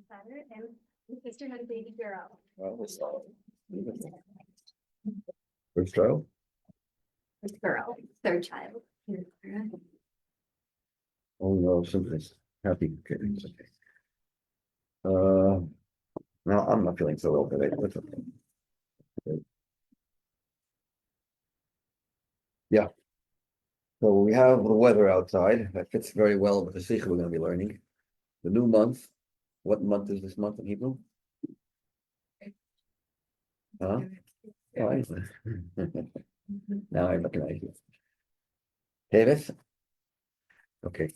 father, and my sister had a baby girl. First child? First girl, third child. Oh no, something's happy. Okay. No, I'm not feeling so well today. That's okay. Yeah. So we have the weather outside. That fits very well with the Sicha we're going to be learning. The new month. What month is this month in Hebrew? Huh? Oh, now I recognize you. Teves? Okay.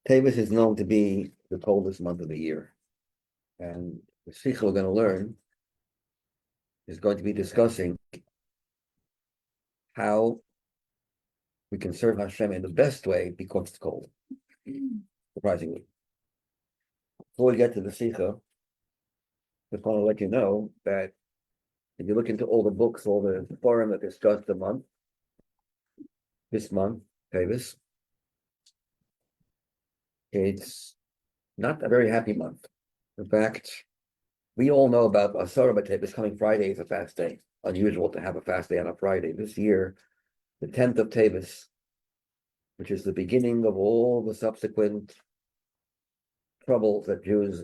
Teves is known to be the coldest month of the year. And the Sicha we're going to learn is going to be discussing how we can serve Hashem in the best way because it's cold. Surprisingly. Before we get to the Sicha, just want to let you know that if you look into all the books, all the forum that discuss this month, Teves, it's not a very happy month. In fact, we all know about Asara B'Teves. Coming Friday is a fast day. Unusual to have a fast day on a Friday. This year, the 10th of Teves, which is the beginning of all the subsequent troubles that Jews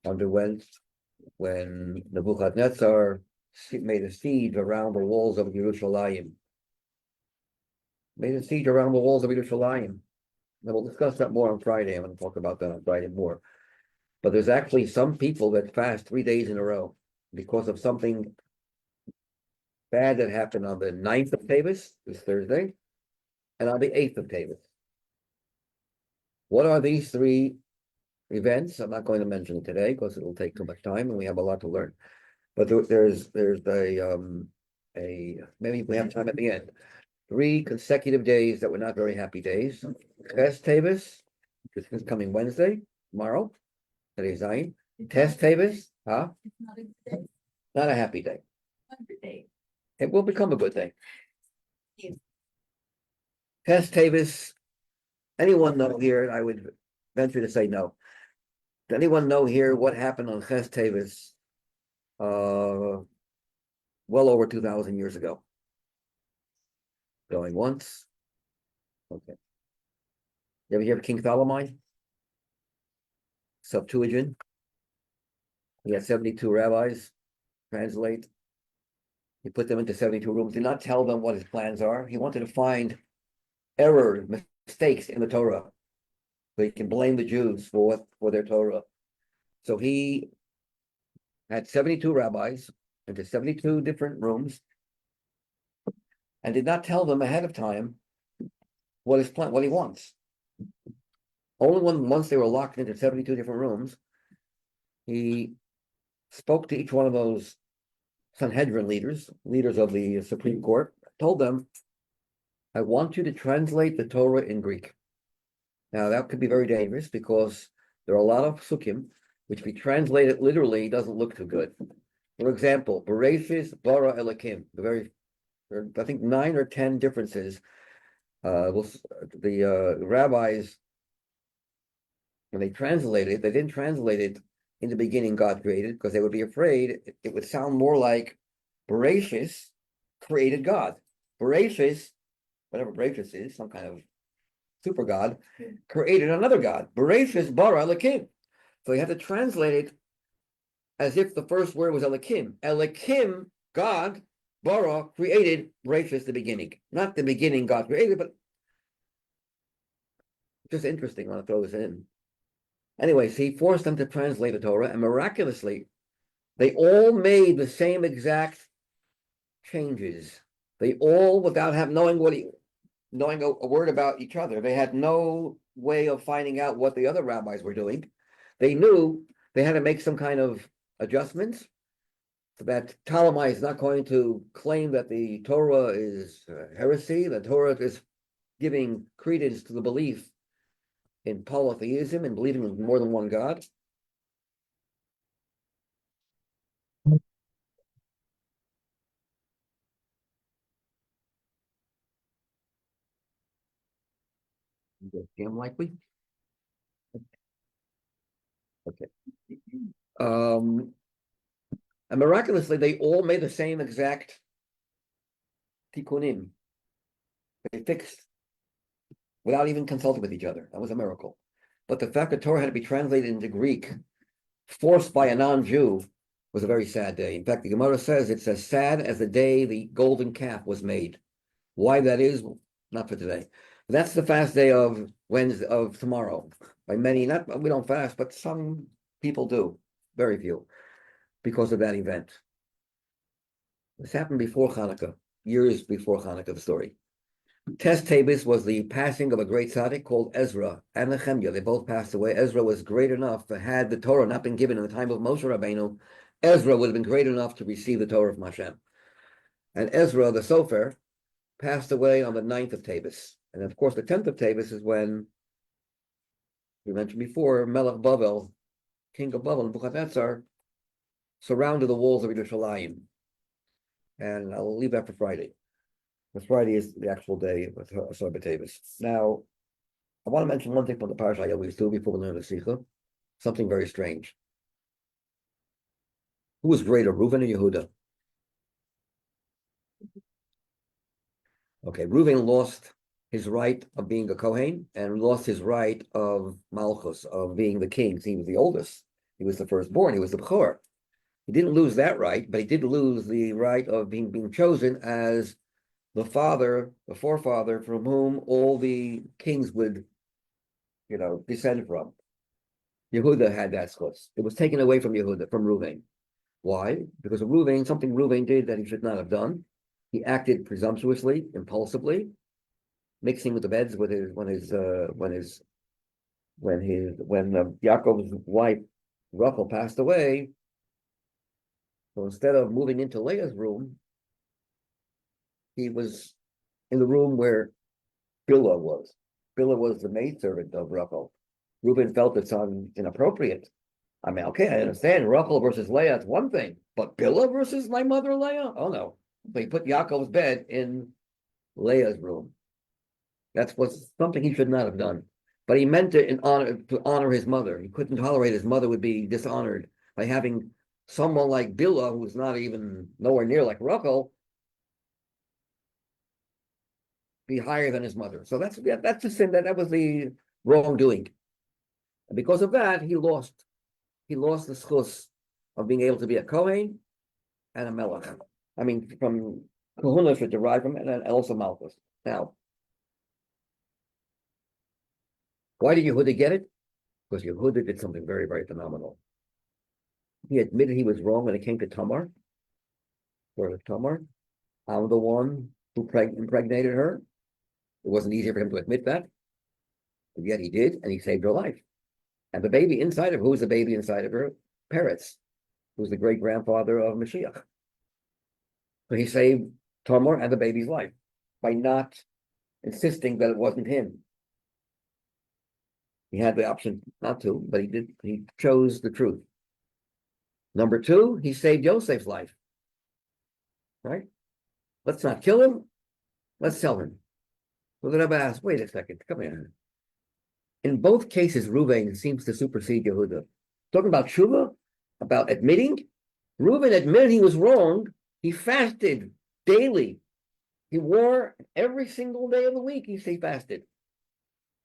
underwent when Nebuchadnezzar made a siege around the walls of Yerushalayim. And we'll discuss that more on Friday. I'm going to talk about that on Friday more. But there's actually some people that fast 3 days in a row because of something bad that happened on the 9th of Teves, this Thursday, and on the 8th of Teves. What are these three events? I'm not going to mention it today because it'll take too much time and we have a lot to learn. But there's maybe we have time at the end. 3 consecutive days that were not very happy days. Ches Teves, which is coming Wednesday, tomorrow. Today's Zion. Tes Teves, huh? Not a happy day. It will become a good day. Tes Teves. Anyone know here? I would venture to say no. Does anyone know here what happened on Ches Teves? Well over 2,000 years ago. Going once. Okay. You ever hear of King Solomon? Septuagint. He had 72 rabbis translate. He put them into 72 rooms, did not tell them what his plans are. He wanted to find errors, mistakes in the Torah, so he can blame the Jews for their Torah. So he had 72 rabbis into 72 different rooms and did not tell them ahead of time what his plan, what he wants. Only once they were locked into 72 different rooms, he spoke to each one of those Sanhedrin leaders of the Supreme Court, told them, I want you to translate the Torah in Greek. Now, that could be very dangerous because there are a lot of psukim, which if we translate it literally, doesn't look too good. For example, Bereshis bara Elokim, I think 9 or 10 differences. The rabbis, when they translated it, they didn't translate it in the beginning God created, because they would be afraid it would sound more like Bereshis created God. Bereshis, whatever Bereshis is, some kind of super God, created another God. Bereshis bara Elokim. So you have to translate it as if the first word was Elokim. Elokim, God, bara, created Bereshis, the beginning. Not the beginning God created, but just interesting. I want to throw this in. Anyways, he forced them to translate the Torah, and miraculously, they all made the same exact changes. They all, without knowing a word about each other, they had no way of finding out what the other rabbis were doing. They knew they had to make some kind of adjustments, so that Ptolemy is not going to claim that the Torah is heresy. The Torah is giving credence to the belief in polytheism and believing in more than one God. Damn likely. Okay. And miraculously, they all made the same exact tikkunim. They fixed without even consulting with each other. That was a miracle. But the fact that Torah had to be translated into Greek, forced by a non-Jew, was a very sad day. In fact, the Gemara says it's as sad as the day the golden calf was made. Why that is, not for today. That's the fast day of Wednesday, of tomorrow. By many, not we don't fast, but some people do. Very few, because of that event. This happened before Hanukkah, years before Hanukkah, the story. Teves was the passing of a great tzaddik called Ezra and Nehemiah. They both passed away. Ezra was great enough that had the Torah not been given in the time of Moshe Rabbeinu, Ezra would have been great enough to receive the Torah from Hashem. And Ezra, the Sofer, passed away on the 9th of Teves. And of course, the 10th of Teves is when, we mentioned before, Melech Bavel, king of Babel, Nebuchadnezzar, surrounded the walls of Yerushalayim. And I'll leave that for Friday. Because Friday is the actual day of Teves. Now, I want to mention one thing from the parasha I always do before we learn the Sicha. Something very strange. Who was greater, Reuven or Yehuda? Okay, Reuven lost his right of being a Kohen and lost his right of Malchus, of being the king. He was the oldest. He was the firstborn. He was the Bechor. He didn't lose that right, but he did lose the right of being chosen as the father, the forefather from whom all the kings would, descend from. Yehuda had that schus. It was taken away from Yehuda, from Reuven. Why? Because of Reuven, something Reuven did that he should not have done. He acted presumptuously, impulsively, mixing with the beds with when Yaakov's wife Rachel passed away. So instead of moving into Leah's room, he was in the room where Bilhah was. Bilhah was the maidservant of Rachel. Reuben felt it's inappropriate. I mean, okay, I understand Rachel versus Leah, it's one thing, but Bilhah versus my mother Leah? Oh no. So he put Yaakov's bed in Leah's room. That was something he should not have done. But he meant it to honor his mother. He couldn't tolerate his mother would be dishonored by having someone like Bilhah, who's not even nowhere near like Rachel, be higher than his mother. So that's the sin, that was the wrongdoing. And because of that, he lost the schus of being able to be a Kohen and a Melech. I mean, from Kahuna should derive from it, and also Malchus. Now, why did Yehuda get it? Because Yehuda did something very, very phenomenal. He admitted he was wrong when it came to Tamar. For Tamar, I'm the one who impregnated her. It wasn't easy for him to admit that, but yet he did, and he saved her life. And the baby inside of her, who was the baby inside of her? Peretz, who was the great-grandfather of Mashiach. So he saved Tamar and the baby's life by not insisting that it wasn't him. He had the option not to, but he did. He chose the truth. Number two, he saved Yosef's life. Right? Let's not kill him. Let's sell him. So the Rebbe asked, wait a second, come here. In both cases, Reuven seems to supersede Yehuda. Talking about tshuva, about admitting, Reuven admitted he was wrong. He fasted daily. He wore every single day of the week. He fasted.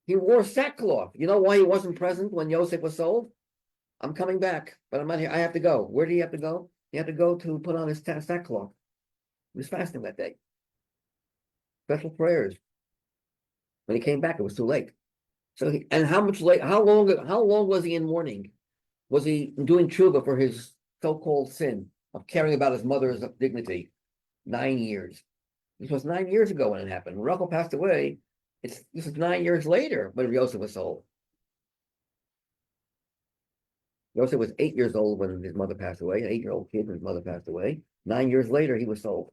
He wore sackcloth. You know why he wasn't present when Yosef was sold? I'm coming back, but I'm not here. I have to go. Where did he have to go? He had to go to put on his sackcloth. He was fasting that day. Special prayers. When he came back, it was too late. So, how long was he in mourning? Was he doing tshuva for his so-called sin of caring about his mother's dignity? 9 years. This was 9 years ago when it happened. When Rachel passed away, this is 9 years later when Yosef was sold. Yosef was 8 years old when his mother passed away, an 8-year-old kid when his mother passed away. 9 years later, he was sold.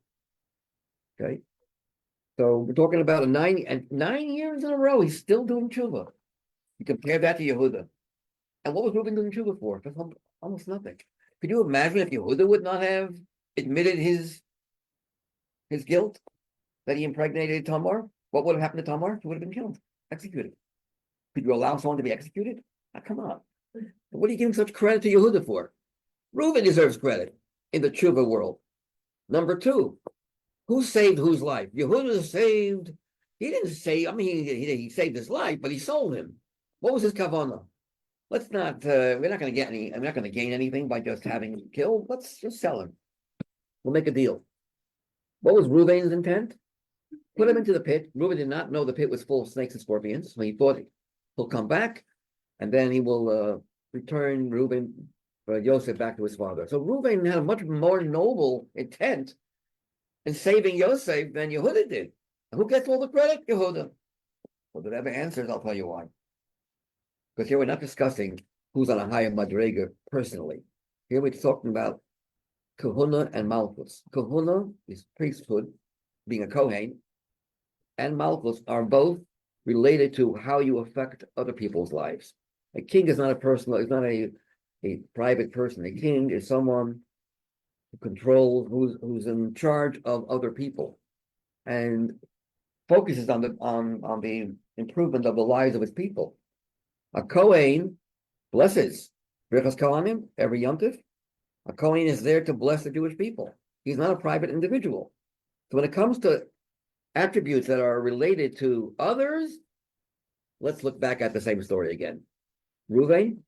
Okay? So we're talking about 9 years in a row, he's still doing tshuva. You compare that to Yehuda. And what was Reuben doing tshuva for? For almost nothing. Could you imagine if Yehuda would not have admitted his guilt that he impregnated Tamar? What would have happened to Tamar? He would have been killed, executed. Could you allow someone to be executed? Come on. What are you giving such credit to Yehuda for? Reuben deserves credit in the tshuva world. Number two, who saved whose life? Yehuda saved. He didn't save. I mean, he saved his life, but he sold him. What was his kavanah? Let's not. We're not going to get any. I'm not going to gain anything by just having him killed. Let's just sell him. We'll make a deal. What was Reuben's intent? Put him into the pit. Reuben did not know the pit was full of snakes and scorpions. So he thought he'll come back, and then he will return Yosef back to his father. So Reuben had a much more noble intent in saving Yosef than Yehuda did. And who gets all the credit? Yehuda. Well, the Rebbe answers, I'll tell you why. Because here we're not discussing who's on a higher madrega personally. Here we're talking about kahuna and malchus. Kahuna is priesthood, being a kohen, and malchus are both related to how you affect other people's lives. A king is not a personal, is not a private person. A king is someone who controls, who's in charge of other people, and focuses on the improvement of the lives of his people. A kohen blesses Birchas Kohanim every Yom Tov. A kohen is there to bless the Jewish people. He's not a private individual. So when it comes to attributes that are related to others, let's look back at the same story again. Reuben's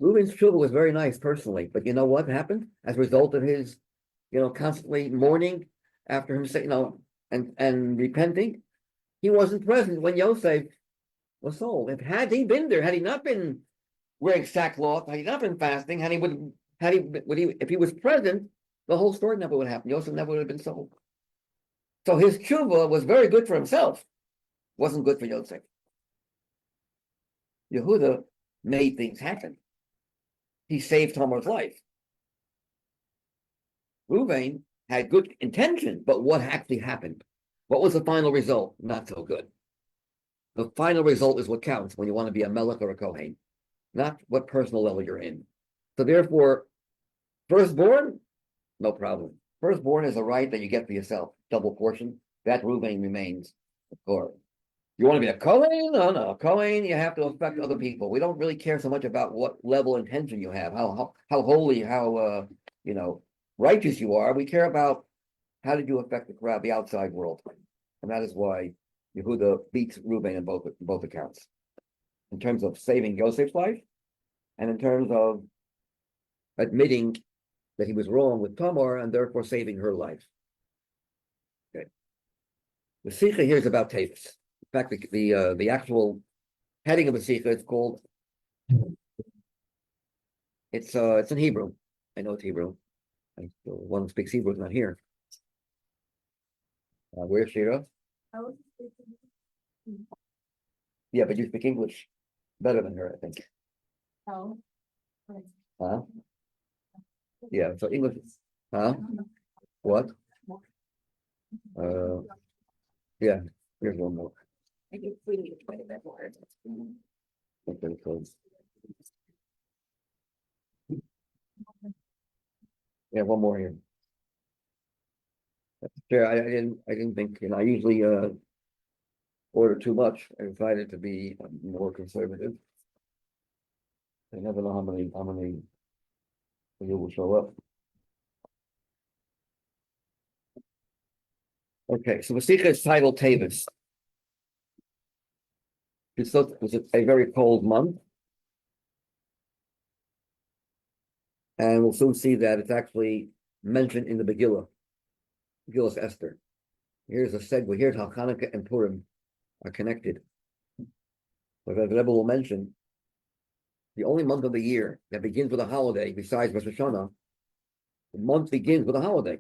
tshuva was very nice personally, but you know what happened as a result of his, constantly mourning after him, and repenting? He wasn't present when Yosef was sold. Had he been there, had he not been wearing sackcloth, had he not been fasting, if he was present, the whole story never would happen. Yosef never would have been sold. So his tshuva was very good for himself, wasn't good for Yosef. Yehuda made things happen. He saved Tamar's life. Reuben had good intention, but what actually happened? What was the final result? Not so good. The final result is what counts when you want to be a melech or a kohen, not what personal level you're in. So therefore, firstborn, no problem. Firstborn is a right that you get for yourself, double portion. That Reuben remains. Of course. You want to be a kohen? No. Kohen, you have to affect other people. We don't really care so much about what level of intention you have, how holy, how righteous you are. We care about how did you affect the outside world, and that is why Yehuda beats Reuben in both accounts, in terms of saving Yosef's life, and in terms of admitting that he was wrong with Tamar and therefore saving her life. Okay. The Sicha here is about Teves. In fact, the actual heading of the Sicha is called. It's in Hebrew. I know it's Hebrew. The one who speaks Hebrew is not here. Where's Shira? Yeah, but you speak English better than her, I think. Oh. Huh? Yeah, so English. Huh? What? Yeah, here's one more. I think we need quite a bit more. Okay, so yeah, one more here. Sure, I didn't think, I usually order too much. I decided to be more conservative. I never know how many you will show up. Okay, so the Sicha is titled Teves. It was a very cold month. And we'll soon see that it's actually mentioned in the Megillah's Esther. Here's a segue. Here's how Hanukkah and Purim are connected. But as Rebbe will mention, the only month of the year that begins with a holiday, besides Rosh Hashanah, the month begins with a holiday.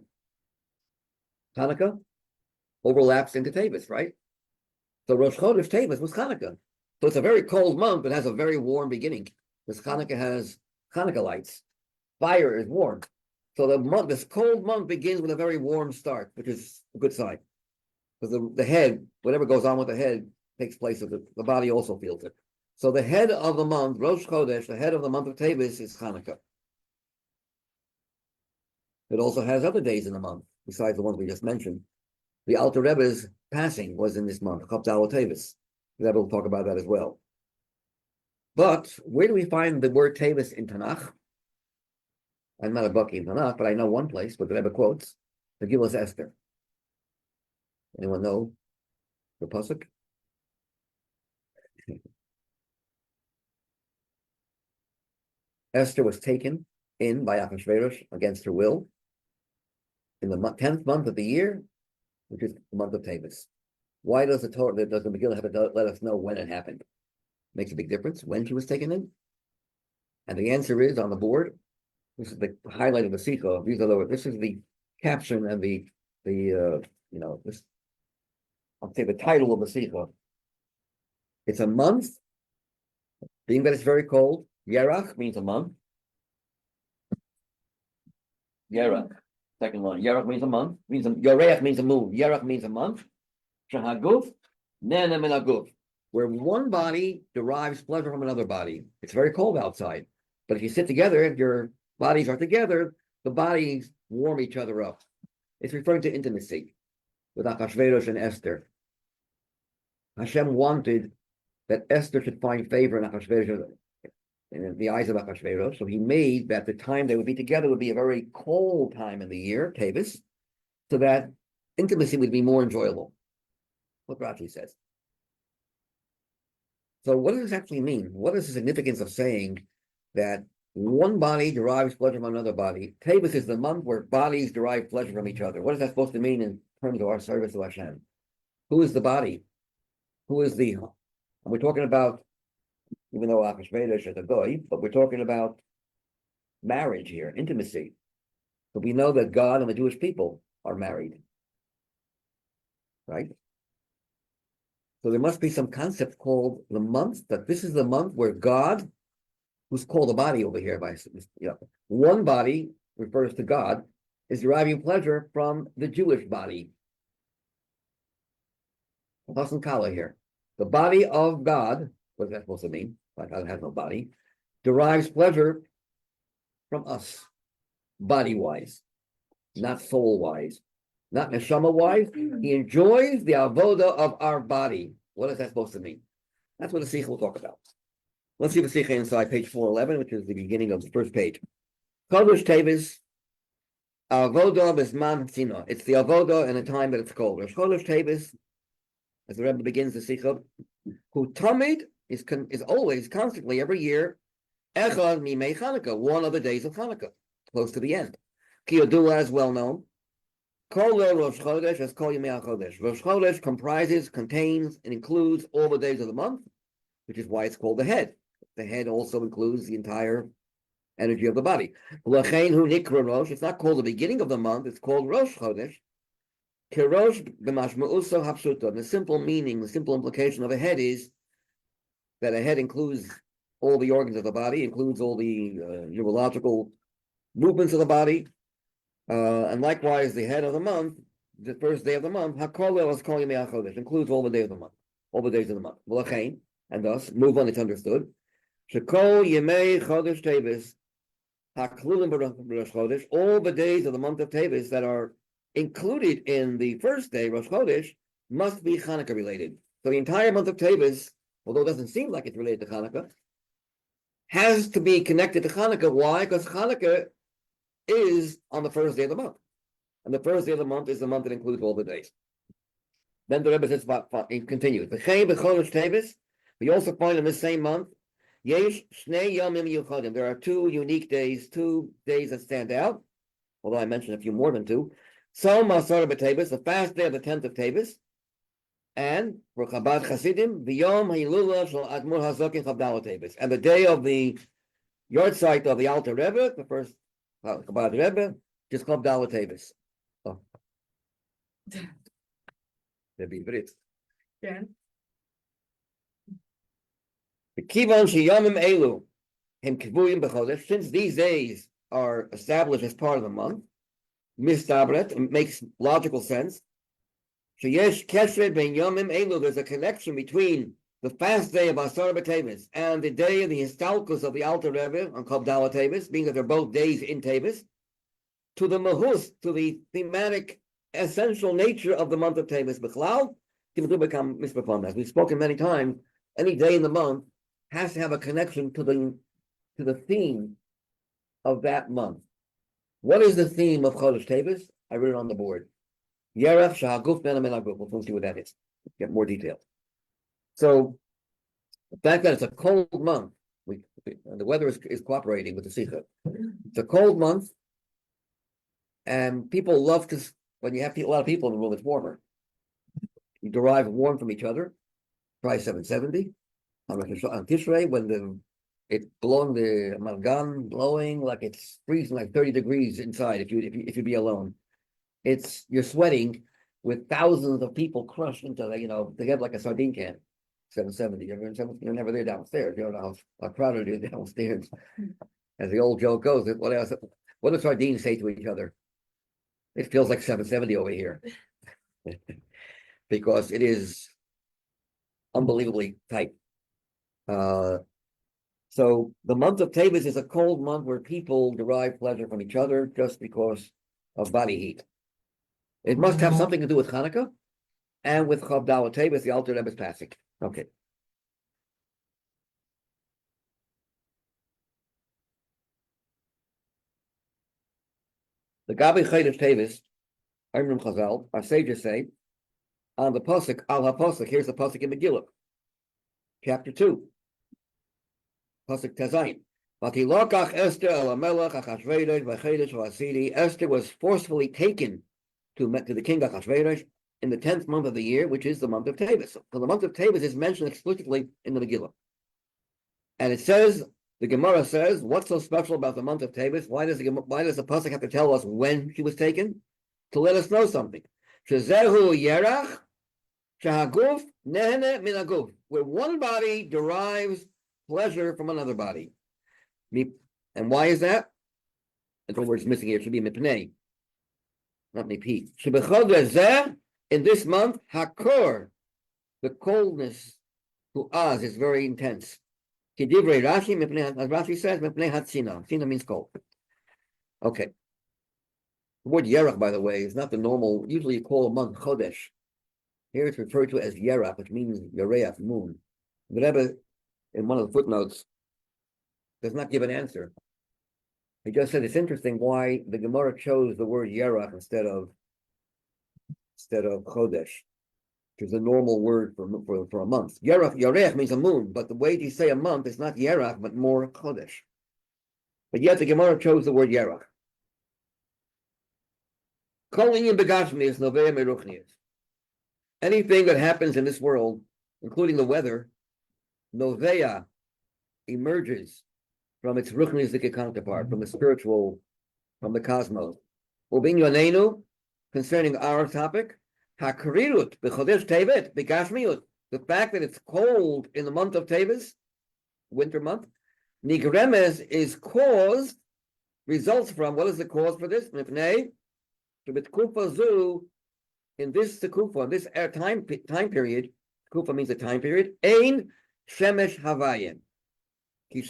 Hanukkah overlaps into Teves, right? So Rosh Chodesh Teves was Hanukkah. So it's a very cold month, but has a very warm beginning. Because Hanukkah has Hanukkah lights. Fire is warm. So this cold month begins with a very warm start, which is a good sign. Because the head, whatever goes on with the head, takes place of the body also feels it. So the head of the month, Rosh Chodesh, the head of the month of Teves is Hanukkah. It also has other days in the month, besides the ones we just mentioned. The Alter Rebbe's passing was in this month, Chaf Dalet Teves. The Rebbe will talk about that as well. But where do we find the word Teves in Tanakh? I'm not a Baki in Tanakh, but I know one place, but the Rebbe quotes the Gillas Esther. Anyone know the pasuk? Esther was taken in by Achashverosh against her will in the 10th month of the year, which is the month of Teves. Why does the Torah, does the Megillah have to let us know when it happened? Makes a big difference when she was taken in. And the answer is on the board. This is the highlight of the Sicha. This is the caption and this. I'll say the title of the Sicha. It's a month, being that it's very cold. Yerach means a month. Yerach, second line. Yerach means a month. Yoreach means a moon. Yerach means a month. Shahaguf, nena min haguf, where one body derives pleasure from another body. It's very cold outside, but if you sit together, if your bodies are together, the bodies warm each other up. It's referring to intimacy with Achashverosh and Esther. Hashem wanted that Esther should find favor in Achashverosh, in the eyes of Achashverosh, so he made that the time they would be together would be a very cold time in the year, Teves, so that intimacy would be more enjoyable. What Rashi says. So what does this actually mean? What is the significance of saying that one body derives pleasure from another body? Teves is the month where bodies derive pleasure from each other. What is that supposed to mean in terms of our service to Hashem? Who is the body? Who is the... And we're talking about, even though Achashverosh is a goy, but we're talking about marriage here, intimacy. But we know that God and the Jewish people are married. Right? So there must be some concept called the month, that this is the month where God, who's called a body over here by one body refers to God, is deriving pleasure from the Jewish body. Hassan Kala here. The body of God, what is that supposed to mean? Like God has no body, derives pleasure from us, body-wise, not soul-wise. Not neshama-wise, he enjoys the avoda of our body. What is that supposed to mean? That's what the Sicha will talk about. Let's see the Sicha inside page 411, which is the beginning of the first page. Kodesh Teves, avoda bisman tzina. It's the avoda in a time that it's cold. Kodesh Teves, as the Rebbe begins the Sicha, who tamid is always, constantly, every year, echad mimei Chanukah, one of the days of Chanukah, close to the end. Ki yodua is well known. Kol Rosh Chodesh as Kol Yemei HaChodesh. Rosh Chodesh comprises, contains, and includes all the days of the month, which is why it's called the head. The head also includes the entire energy of the body. L'chein hu nikra Rosh. It's not called the beginning of the month. It's called Rosh Chodesh. Kirosh b'mashma'uso hapshuto. The simple meaning, the simple implication of a head is that a head includes all the organs of the body, includes all the neurological movements of the body. And likewise, the head of the month, the first day of the month, includes all the days of the month, all the days of the month. And thus, move on, it's understood. All the days of the month of Teves that are included in the first day, Rosh Chodesh, must be Hanukkah related. So the entire month of Teves, although it doesn't seem like it's related to Hanukkah, has to be connected to Hanukkah. Why? Because Hanukkah is on the first day of the month. And the first day of the month is the month that includes all the days. Then the Rebbe says, he continues, we also find in this same month, there are two unique days, 2 days that stand out, although I mentioned a few more than two. The fast day of the 10th of Teves, and for Chabad Chasidim, and the day of the yard site of the Alter Rebbe, the first Chabad Rebbe, just called Dalet Teves. Oh. Rebbe Brit. Yeah. The Kivan Shiyamim Elu, Him Kivuyim B'Chodesh, since these days are established as part of the month, Mistabret, it makes logical sense. Sheyesh Kesher Ben Yomim Elu, there's a connection between the fast day of Asar B'Teves and the day of the Histalkus of the Alter Rebbe on Kol Dalet Teves, being that they're both days in Teves, to the Mahus, to the thematic, essential nature of the month of Teves. B'Chlal, Timothy become misperformed. As we've spoken many times, any day in the month has to have a connection to the theme of that month. What is the theme of Chodesh Teves? I wrote it on the board. Yerach Shahaguf Mena Mena Guf. We'll see what that is. Get more detail. So the fact that it's a cold month, the weather is cooperating with the Sicha. It's a cold month, and people love to, when you have a lot of people in the room, it's warmer. You derive warmth from each other. Try 770 on Tishrei when it's blowing, the malgan blowing like it's freezing like 30 degrees inside. If you be alone, you're sweating with thousands of people crushed into they have like a sardine can. 770. You're never there downstairs. You don't know how crowded it is downstairs. As the old joke goes, what do sardines say to each other? It feels like 770 over here. Because it is unbelievably tight. So the month of Teves is a cold month where people derive pleasure from each other just because of body heat. It must have something to do with Hanukkah and with Chavdalah Teves, the Alter Rebbe's passing. Okay. The Gabi Chodesh Teves, Amrim Chazal, our sages say, on the pasuk, al ha-pasuk, here's the pasuk in Megillah, chapter 2, pasuk Tezayin. Esther was forcefully taken to the king Achashverosh in the 10th month of the year, which is the month of Teves. So the month of Teves is mentioned explicitly in the Megillah. And it says, the Gemara says, what's so special about the month of Teves? Why does the pasuk have to tell us when she was taken? To let us know something. Shezehu yerach shahaguf nehene min haguf, where one body derives pleasure from another body. And why is that? That's what word's missing here. It should be mipnei, not mipi. In this month, hakor, the coldness to us is very intense. Kidivrei Rashi, as Rashi says, mipnei hatzina. Tzina means cold. Okay. The word yerach, by the way, is not the normal. Usually, you call a month chodesh. Here, it's referred to as yerach, which means yereach, moon. The Rebbe, in one of the footnotes, does not give an answer. He just said it's interesting why the Gemara chose the word yerach instead of chodesh, which is a normal word for a month. Yerech means a moon, but the way you say a month is not yerach, but more chodesh. But yet the Gemara chose the word yerach. Anything that happens in this world, including the weather, Novea emerges from its ruchnistic counterpart, from the spiritual, from the cosmos. Concerning our topic, Hakrirut b'chodesh Tevet b'gashmiut, the fact that it's cold in the month of Teves, winter month, Nigremes is caused, results from, what is the cause for this? Mipnei, in this tekufa, this time period, tekufa means a time period, ein shemesh havayim. We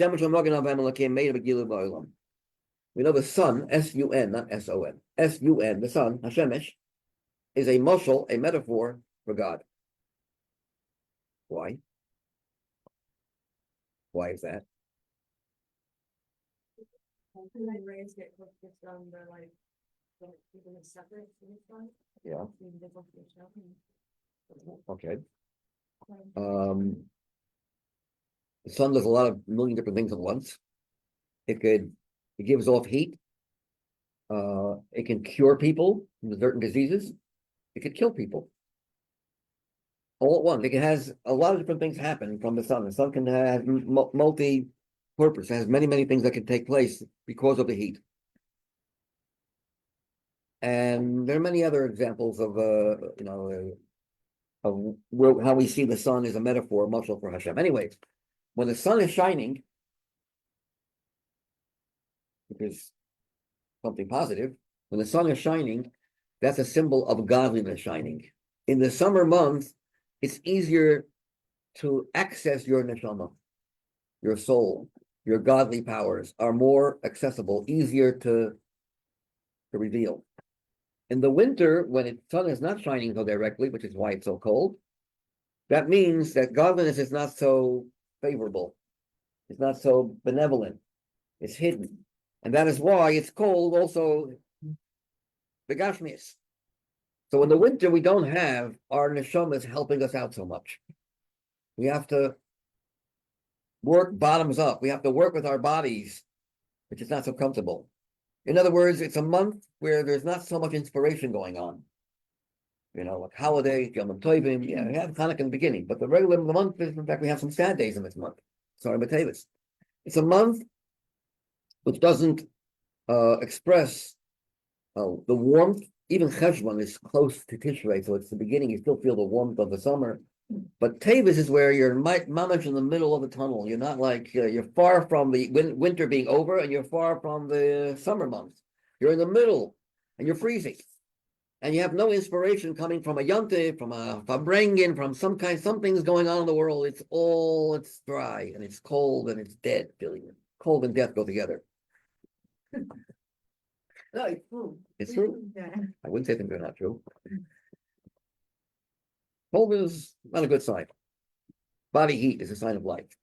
know the sun, S-U-N, not S-O-N. S-U-N, the sun, Hashemesh, is a mashal, a metaphor for God. Why? Why is that? Yeah. Okay. The sun does a million different things at once. It gives off heat. It can cure people from certain diseases. It could kill people. All at once. It has a lot of different things happen from the sun. The sun can have multi-purpose. It has many, many things that can take place because of the heat. And there are many other examples of how we see the sun as a metaphor, mashal for Hashem. Anyway, when the sun is shining, which is something positive, when the sun is shining, that's a symbol of godliness shining. In the summer months, it's easier to access your neshama, your soul, your godly powers are more accessible, easier to reveal. In the winter, when the sun is not shining so directly, which is why it's so cold, that means that godliness is not so favorable. It's not so benevolent. It's hidden. And that is why it's cold also the Gashmias. So in the winter, we don't have our neshamas helping us out so much. We have to work bottoms up. We have to work with our bodies, which is not so comfortable. In other words, it's a month where there's not so much inspiration going on. Like holiday, Yom Tovim, yeah, we have Hanukkah in the beginning, but the regular month is, in fact, we have some sad days in this month. Sorry, but Teves. It's a month which doesn't express the warmth. Even Cheshvan is close to Tishrei, so it's the beginning. You still feel the warmth of the summer. But Teves is where you're mamash in the middle of the tunnel. You're not like, you're far from the winter being over, and you're far from the summer months. You're in the middle, and you're freezing. And you have no inspiration coming from a yontif, from a fabrengen, from something's going on in the world. It's dry, and it's cold, and it's dead. Cold and death go together. No, it's true. It's true. Yeah. I wouldn't say things are not true. Cold is not a good sign. Body heat is a sign of life.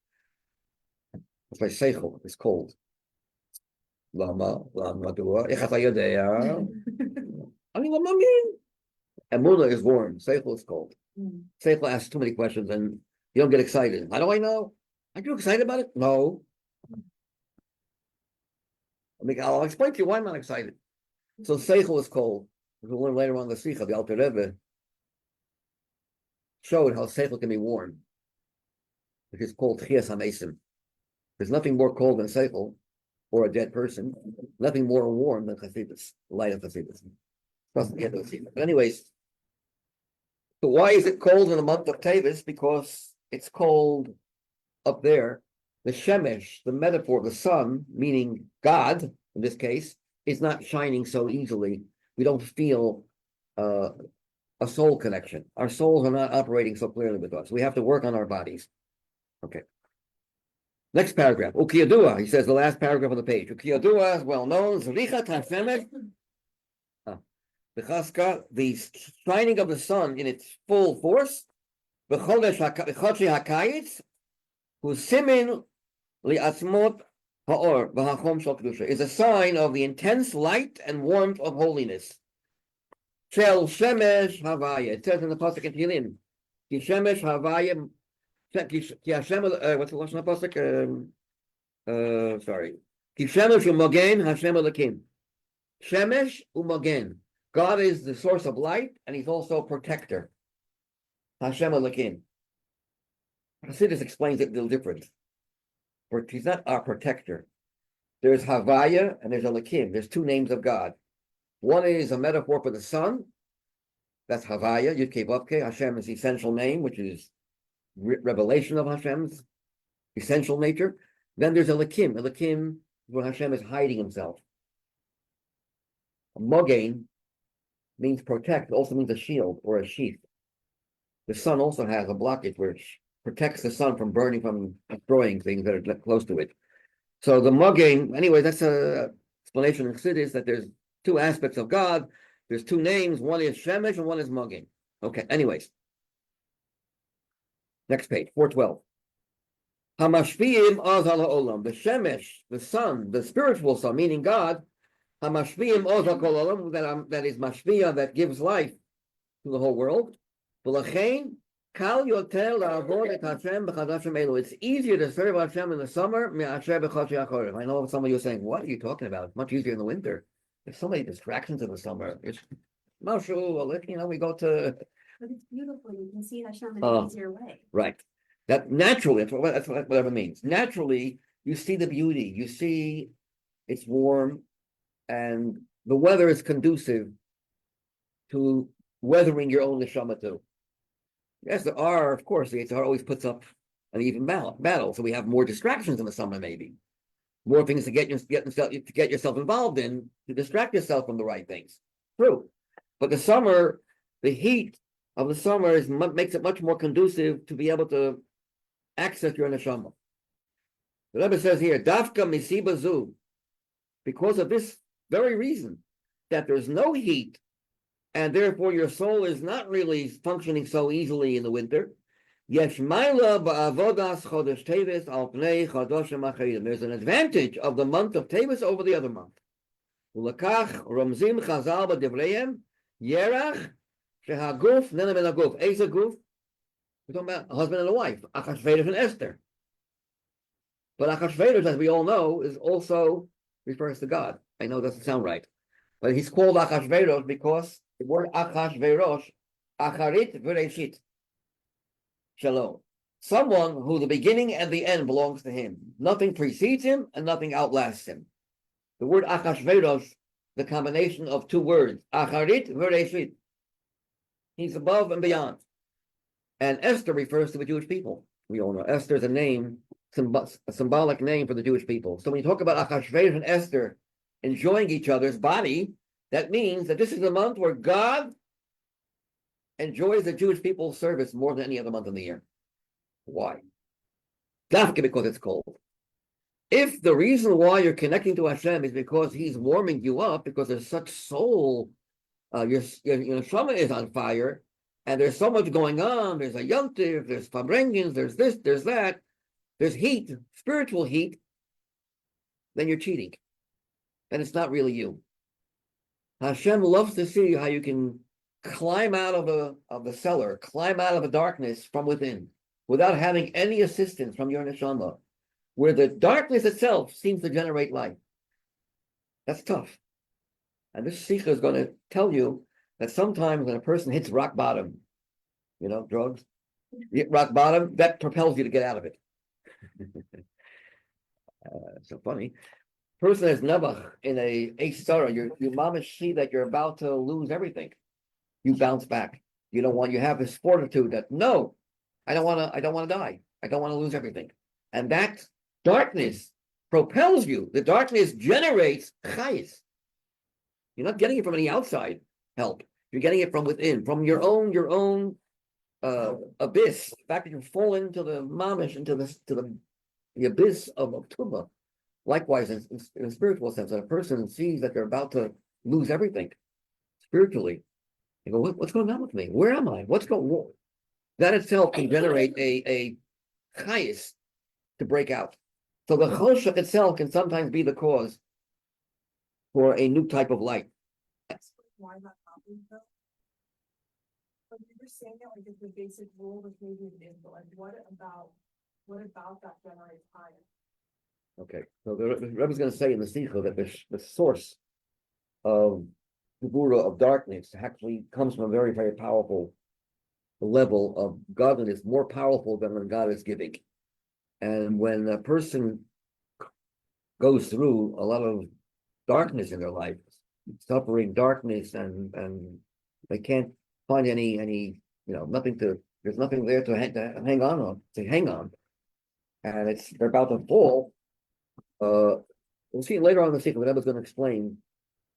It's like seichel, it's cold. Lama dua. Ich hata yodea. I mean, what I mean? Emunah is warm. Seichel is cold. Seichel asks too many questions, and you don't get excited. How do I know? Aren't you excited about it? No. I'll explain to you why I'm not excited. So Seichel is cold. We'll learn later on the Sicha, the Alter Rebbe showed how Seichel can be warm. Which is called Chias HaMesim. There's nothing more cold than Seichel, or a dead person. Nothing more warm than Chassidus, the light of Chassidus. Doesn't get those either. But anyways, so why is it cold in the month of Teves? Because it's cold up there. The Shemesh, the metaphor of the sun, meaning God, in this case, is not shining so easily. We don't feel a soul connection. Our souls are not operating so clearly with us. We have to work on our bodies. Okay. Next paragraph. Ukiyadua, he says the last paragraph on the page. Ukiyadua is well known. Zricha Tashemesh. The shining of the sun in its full force. B'chodesh hakayitz, whose simin li'atzmot ha'or v'hachom shel kedusha, is a sign of the intense light and warmth of holiness. Shel shemesh havaya. It says in the pasuk in Tehillim, ki shemesh havaya. Ki Hashem, what's the lashon pasuk? Sorry. Ki shemesh u'magen Hashem Elokim. Shemesh u'magen. God is the source of light, and He's also a protector. Hashem Elokim. Hasidus explains it a little different. He's not our protector. There's Havaya and there's Elokim. There's two names of God. One is a metaphor for the sun. That's Havaya, Yud-Kei Vav-Kei. Hashem is the essential name, which is revelation of Hashem's essential nature. Then there's Elokim. Elokim is where Hashem is hiding Himself. Mogain means protect, also means a shield or a sheath. The sun also has a blockage which protects the sun from burning, from destroying things that are close to it. So the Mogain, anyway, that's a explanation in Chassidus that there's two aspects of God. There's two names. One is Shemesh and one is Mogain. Okay, anyways. Next page, 412. Hamashpiim oz ala olam. The Shemesh, the sun, the spiritual sun, meaning God, Hamashpiim oz ala olam, that is mashpia, that gives life to the whole world. V'lachein kal yoter la'avod et Hashem b'chadashim elu. It's easier to serve Hashem in the summer me'asher b'chodesh hachorev. I know some of you are saying, what are you talking about? It's much easier in the winter. There's so many distractions in the summer. It's Mashu, we go to. But it's beautiful. You can see Hashem in an easier way. Right. That naturally, that's whatever it means. Naturally, you see the beauty. You see it's warm, and the weather is conducive to weathering your own neshama too. Yes, there are, of course, the Yitzhar always puts up an even battle. So we have more distractions in the summer, maybe. More things to get yourself involved in, to distract yourself from the right things. True. But the summer, the heat of the summer makes it much more conducive to be able to access your neshama. The Rebbe says here, Dafka misiba zu, because of this very reason, that there's no heat, and therefore your soul is not really functioning so easily in the winter. Yesh Maila ba'avodas chodesh Teves al pnei chodoshim acharim. There's an advantage of the month of Teves over the other month. Ulakach romzim chazal b'divreihem yerach shehaguf nenem en haguf. Eis haguf? We're talking about a husband and a wife, Achashverosh and Esther. But Achashverosh, as we all know, is also refers to God. I know it doesn't sound right, but he's called Achashverosh because the word Achashverosh, Acharit v'Reishit, Shalom. Someone who the beginning and the end belongs to him. Nothing precedes him and nothing outlasts him. The word Achashverosh, the combination of two words, Acharit v'Reishit. He's above and beyond. And Esther refers to the Jewish people. We all know Esther is a name, a symbolic name for the Jewish people. So when you talk about Achashverosh and Esther enjoying each other's body, that means that this is the month where God enjoys the Jewish people's service more than any other month in the year. Why? Dafka, because it's cold. If the reason why you're connecting to Hashem is because He's warming you up, because there's such soul, your neshama is on fire, and there's so much going on. There's a yontiv, there's fabrengens, there's this, there's that, there's heat, spiritual heat. Then you're cheating, and it's not really you. Hashem loves to see how you can climb out of the cellar, climb out of the darkness from within, without having any assistance from your neshama, where the darkness itself seems to generate light. That's tough. And this Sicha is going to tell you that sometimes when a person hits rock bottom, drugs, you hit rock bottom, that propels you to get out of it. So funny. Person is nevach in a star, your mamish see that you're about to lose everything. You bounce back. You have this fortitude that no, I don't want to die. I don't want to lose everything. And that darkness propels you. The darkness generates chayis. You're not getting it from any outside help. You're getting it from within, from your own abyss. The fact that you're falling into the mamish, into the abyss of tuba. Likewise, in a spiritual sense, that a person sees that they're about to lose everything spiritually. You go, what's going on with me? Where am I? What's going on? That itself can generate a chayis to break out. So the choshech itself can sometimes be the cause for a new type of light. Why not happen though? But you're just saying that like it's the basic rule that maybe it is, but like what about that generates fire? Okay, so the Rebbe is going to say in the Sicha that the source of the Gura of darkness actually comes from a very, very powerful level of godliness, more powerful than when God is giving. And when a person goes through a lot of darkness in their life, suffering darkness, and they can't find any there's nothing there to hang on, and they're about to fall. We'll see later on in the sequence. The Rebbe is going to explain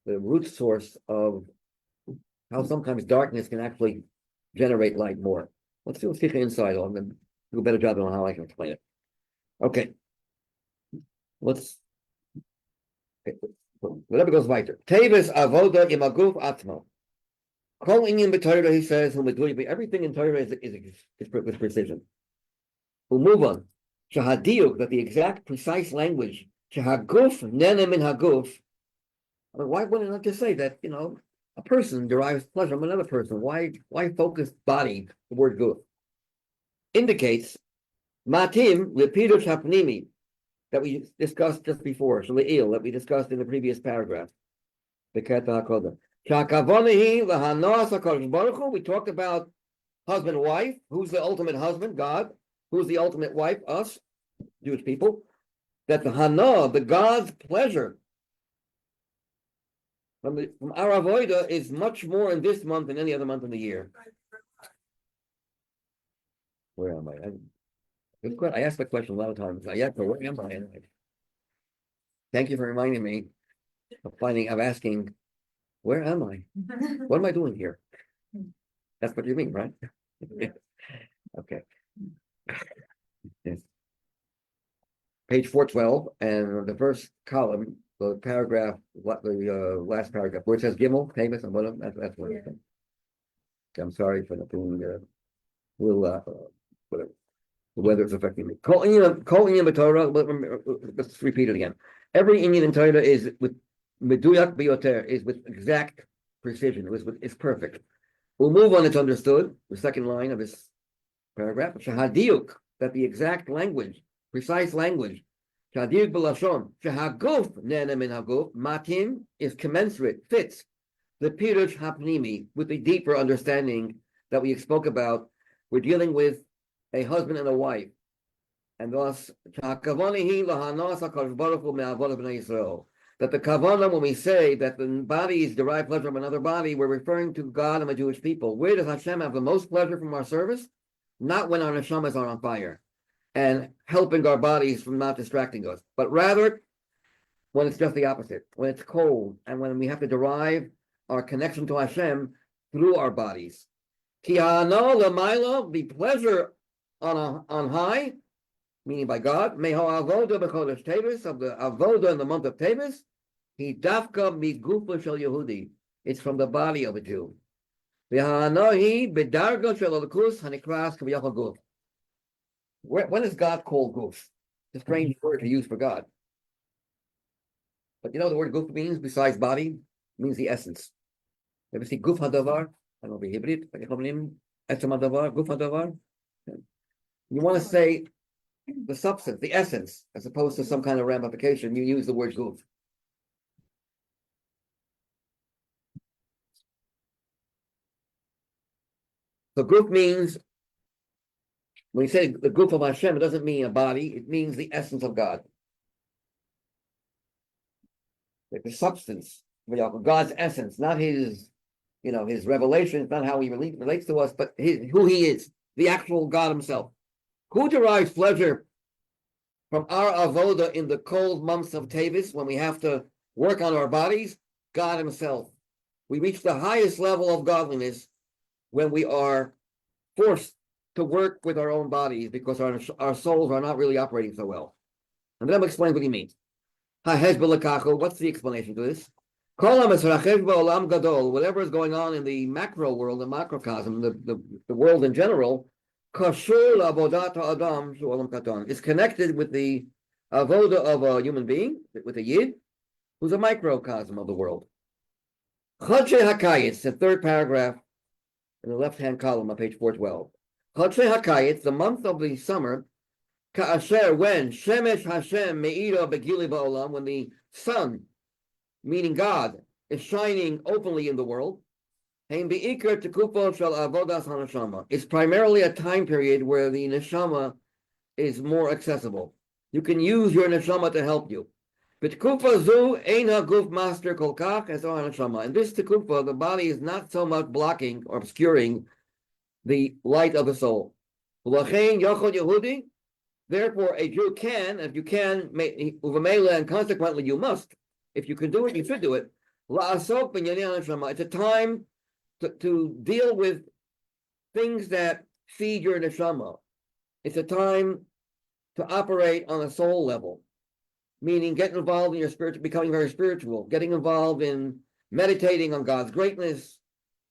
the root source of how sometimes darkness can actually generate light more. Let's do a Sicha inside on and do a better job on how I can explain it. Okay. The Rebbe goes weiter. Teves avoda imaguf atmo. Kol inyan b'Torah, he says, everything in Torah is with precision. We'll move on. Shahadiuk, that the exact precise language, shahaguf nenem in haguf. I mean, why wouldn't I just say that, a person derives pleasure from another person? Why focus body, the word guf? Indicates matim lepidush hapnimi, that we discussed just before, shle'il, that we discussed in the previous paragraph. We talked about husband, wife. Who's the ultimate husband? God. Who's the ultimate wife? Us, Jewish people. That the hana, the God's pleasure from our avodah is much more in this month than any other month in the year. Where am I? I asked that question a lot of times. Where am I? Thank you for reminding me of asking, where am I? What am I doing here? That's what you mean, right? Okay. Yes. Page 412, and the first column, the paragraph, the last paragraph, where it says Gimel, Teves, and what that's what it is. I'm sorry for the whatever. whether it's affecting me. Kol inyan b'Torah, let's repeat it again. Every inyan in Torah is with meduyak biyoter, is with exact precision. It's perfect. We'll move on. It's understood. The second line of this paragraph. Shahadiuk, that the exact language, precise language. Shahadiuk b'lashon. Shahaguf nena min haguf. Matin is commensurate, fits the pirush hapnimi, with the deeper understanding that we spoke about. We're dealing with a husband and a wife, and thus that the kavanah, when we say that the bodies derive pleasure from another body, we're referring to God and the Jewish people. Where does Hashem have the most pleasure from our service? Not when our neshamas are on fire and helping our bodies from not distracting us, but rather when it's just the opposite, when it's cold, and when we have to derive our connection to Hashem through our bodies. Ki ha'ano l'mayla, the pleasure on high, meaning by God, meho avoda b'chodesh Teves, of the avoda in the month of Teves, he dafka migufa shel Yehudi. It's from the body of a Jew. V'ha'anohi b'darga shel alakus hanikras k'v'yachal guf. When is God called guf? It's a strange word to use for God. But you know the word guf means, besides body, it means the essence. You ever see guf hadavar? I don't know, Hebrew, etzem hadavar, guf hadavar. You want to say the substance, the essence, as opposed to some kind of ramification, you use the word guf. So guf means, when you say the guf of Hashem, it doesn't mean a body, it means the essence of God. Like the substance, God's essence, not his, his revelation, not how he relates to us, but who he is, the actual God himself. Who derives pleasure from our avoda in the cold months of Teves, when we have to work on our bodies? God himself. We reach the highest level of godliness when we are forced to work with our own bodies because our souls are not really operating so well. And then I'll explain what he means. What's the explanation to this? Whatever is going on in the macro world, the macrocosm, the world in general, is connected with the avoda of a human being, with a yid, who's a microcosm of the world. The third paragraph in the left-hand column on page 412. The month of the summer, when Shemesh Hashem Me'ira Begili Ba'olam, when the sun, meaning God, is shining openly in the world, it's primarily a time period where the neshama is more accessible. You can use your neshama to help you. In this tekufa, the body is not so much blocking or obscuring the light of the soul. Therefore, a Jew can, if you can, and consequently you must, if you can do it, you should do it. It's a time to deal with things that feed your neshama. It's a time to operate on a soul level, meaning get involved in your spirit, becoming very spiritual, getting involved in meditating on God's greatness,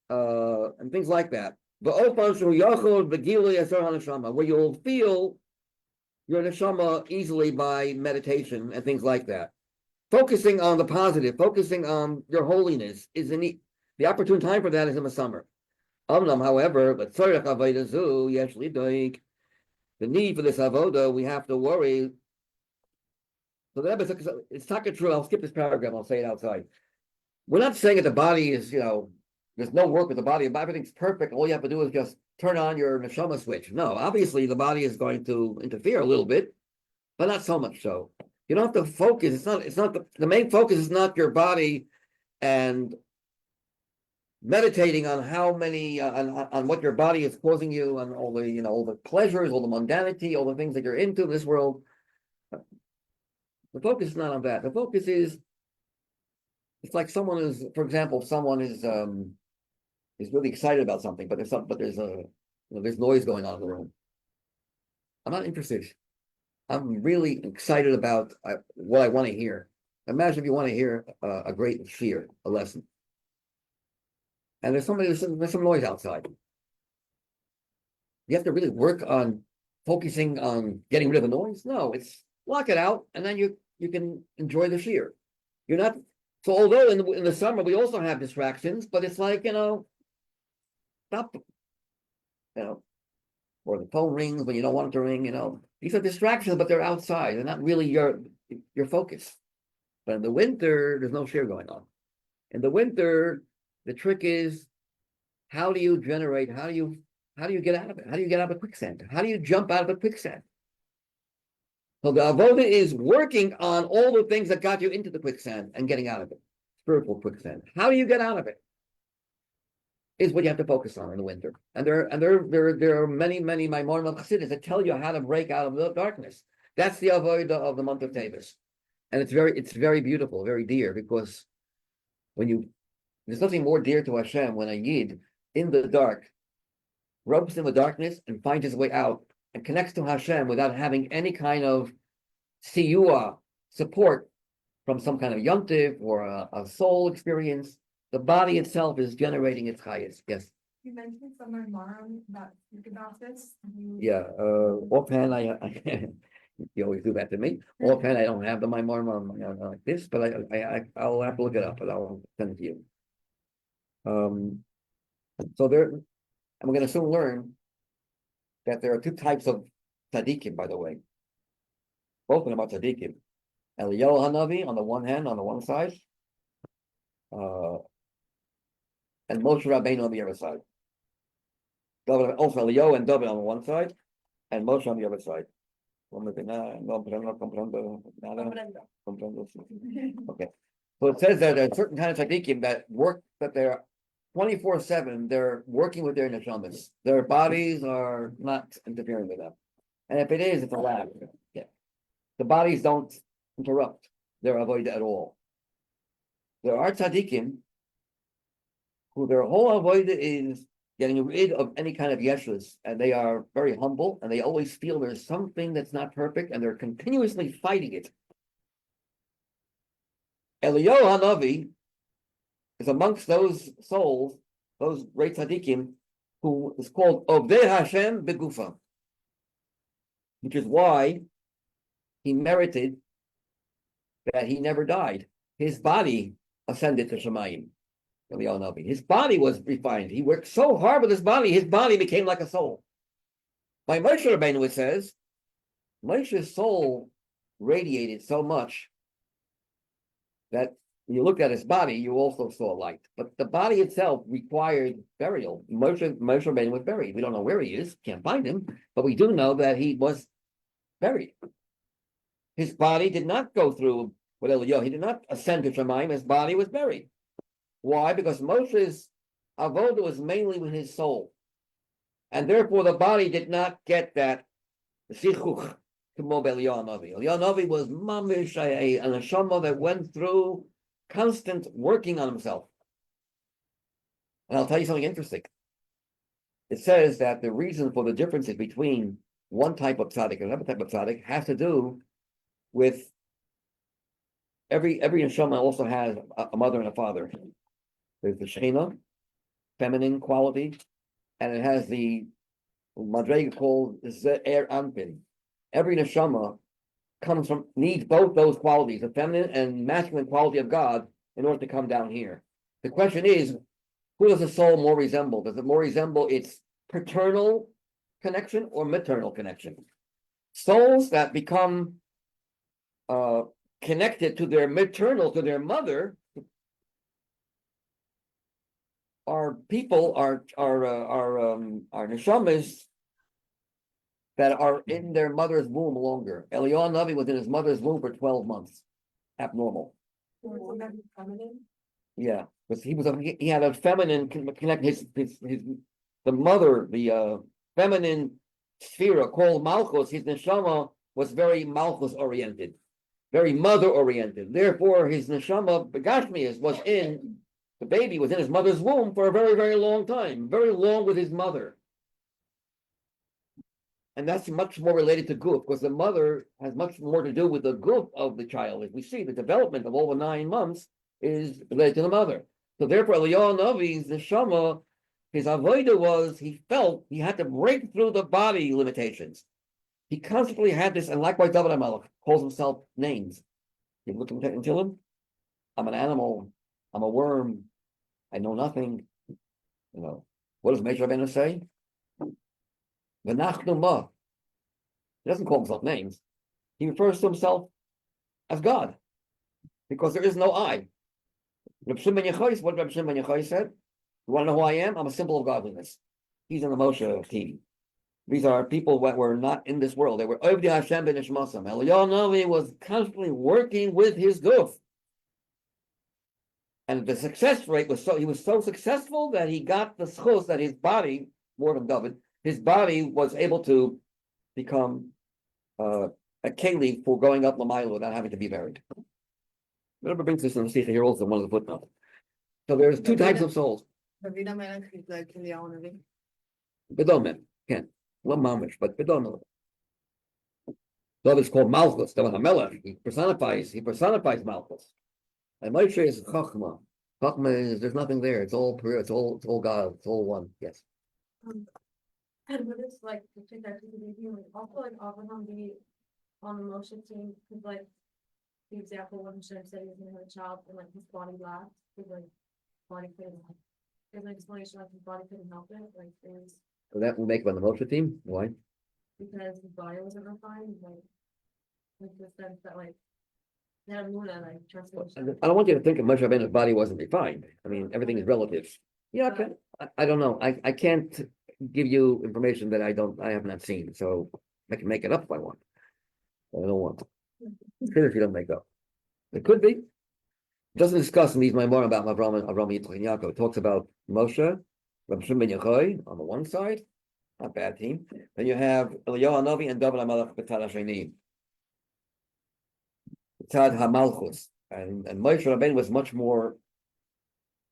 and things like that. Where you'll feel your neshama easily by meditation and things like that. Focusing on the positive, focusing on your holiness is the opportune time for that is in the summer. However, the need for this avoda, we have to worry. So it's not true. I'll skip this paragraph. I'll say it outside. We're not saying that the body is, there's no work with the body. Everything's perfect. All you have to do is just turn on your neshama switch. No, obviously the body is going to interfere a little bit, but not so much so. You don't have to focus. It's not the main focus is not your body and meditating on how many on what your body is causing you, and all the all the pleasures, all the mundanity, all the things that you're into in this world. The focus is not on that. The focus is, it's like someone is, for example, someone is really excited about something, but there's noise going on in the room. I'm not interested. I'm really excited about what I want to hear. Imagine if you want to hear a great shiur, a lesson, and there's some noise outside. You have to really work on focusing on getting rid of the noise. No, it's lock it out, and then you can enjoy the shear. You're not. So although in the summer we also have distractions, but it's like, stop, or the phone rings when you don't want it to ring. These are distractions, but they're outside. They're not really your focus. But in the winter, there's no shear going on. In the winter, the trick is, how do you get out of it? How do you get out of quicksand? How do you jump out of a quicksand? So the avoda is working on all the things that got you into the quicksand and getting out of it. Spiritual quicksand. How do you get out of it? Is what you have to focus on in the winter. And there are many Maimorim of Chassidus that tell you how to break out of the darkness. That's the avoda of the month of Teves. And it's very beautiful, very dear, because there's nothing more dear to Hashem when a Yid in the dark gropes in the darkness and finds his way out and connects to Hashem without having any kind of siyua, support from some kind of yontiv or a soul experience. The body itself is generating its highest. Yes. You mentioned somewhere, Maram, speak about this. Yeah. Offhand, I you always do that to me. Offhand, I don't have the Maimon like this, but I'll have to look it up, and I'll send it to you. So and we're going to soon learn that there are two types of tzaddikim, by the way. Both of them are tzaddikim. Eliyahu Hanavi on the one hand, on the one side, and Moshe Rabbeinu on the other side. Also Eliyahu and David on the one side, and Moshe on the other side. Okay. So it says that there are certain kinds of tzaddikim that they're 24/7, they're working with their neshamas. Their bodies are not interfering with them. And if it is, it's a lab. Yeah. The bodies don't interrupt their avodah at all. There are tzaddikim who their whole avodah is getting rid of any kind of yeshus, and they are very humble, and they always feel there's something that's not perfect, and they're continuously fighting it. Eliyahu Hanavi is amongst those souls, those great tzaddikim, who is called Ovdei Hashem Begufa, which is why he merited that he never died. His body ascended to Shemayim. His body was refined. He worked so hard with his body became like a soul. By Moshe Rabbeinu, it says, Moshe's soul radiated so much that when you looked at his body, you also saw light. But the body itself required burial. Moshe Rabbeinu was buried. We don't know where he is, can't find him, but we do know that he was buried. His body did not go through with Eliyahu. He did not ascend to Shemayim. His body was buried. Why? Because Moshe's avodah was mainly with his soul. And therefore the body did not get that sichuch to Eliyahu Hanavi. Eliyahu Hanavi was mamish, a neshama that went through constant working on himself. And I'll tell you something interesting. It says that the reason for the differences between one type of tzaddik and another type of tzaddik has to do with every neshama also has a mother and a father. There's the Shechina, feminine quality, and it has the madrega called Ze'er Anpin. Every neshama needs both those qualities, the feminine and masculine quality of God, in order to come down here. The question is, who does the soul more resemble? Does it more resemble its paternal connection or maternal connection? Souls that become connected to their mother, are neshamas that are in their mother's womb longer. Eliyahu Hanavi was in his mother's womb for 12 months, abnormal. Yeah, because he had a feminine connection. The mother, the feminine sphere called Malchus. His neshama was very Malchus oriented, very mother oriented. Therefore, his neshama Begashmias the baby was in his mother's womb for a very, very long time, very long with his mother. And that's much more related to guf, because the mother has much more to do with the guf of the child. As we see, the development of all the 9 months is related to the mother. So therefore, Eliyahu Hanavi's neshama, his avodah was, he felt he had to break through the body limitations. He constantly had this, and likewise David HaMelech calls himself names. You look into him, I'm an animal, I'm a worm, I know nothing. What does Moshe Rabbeinu say? V'nachnu ma. He doesn't call himself names. He refers to himself as God, because there is no I. Reb Shimon ben Yochai, what Reb Shimon ben Yochai said? You want to know who I am? I'm a symbol of godliness. He's in the Moshe team. These are people that were not in this world. They were Ovdi Hashem ben Ishmasam. Eliyahu Novi was constantly working with his goof. And the success rate was he was so successful that he got the schus that his body, more than David, his body was able to become a keli for going up Lamayla without having to be buried. Remember brings this in the Sicha here also, one of the footnotes. So there's two types of souls. Bedomen, can't. Well, mamish, but bedomen. David is called Malchus. David HaMelech. He personifies Malchus. And Moshe is Chachma. Chachma is there's nothing there. It's all pure. It's all God. It's all one. Yes. And what is like the two types of being also like Abraham be on the motion team because like the example when Hashem said he was gonna have a child and like his body laughed because like body couldn't there's an explanation like his body couldn't help it like there's So that will make it on the Moshe team. Why? because his body wasn't refined like the sense that like that Muna like trusting I don't want you to think of Moshe Rabbeinu's body wasn't refined. I mean, everything is relative. Yeah, okay. I don't know. I can't give you information that I have not seen. So I can make it up if I want. But I don't want to. If you don't make up. It could be. It doesn't discuss in these Maimor about Avram Yitzchak and Yaakov. It talks about Moshe, Rabbi Shimon ben Yochai on the one side, not bad team. Then you have Eliyahu Hanavi and David HaMelech B'Tzad Hasheni. B'Tzad HaMalchus. And Moshe Rabbeinu was much more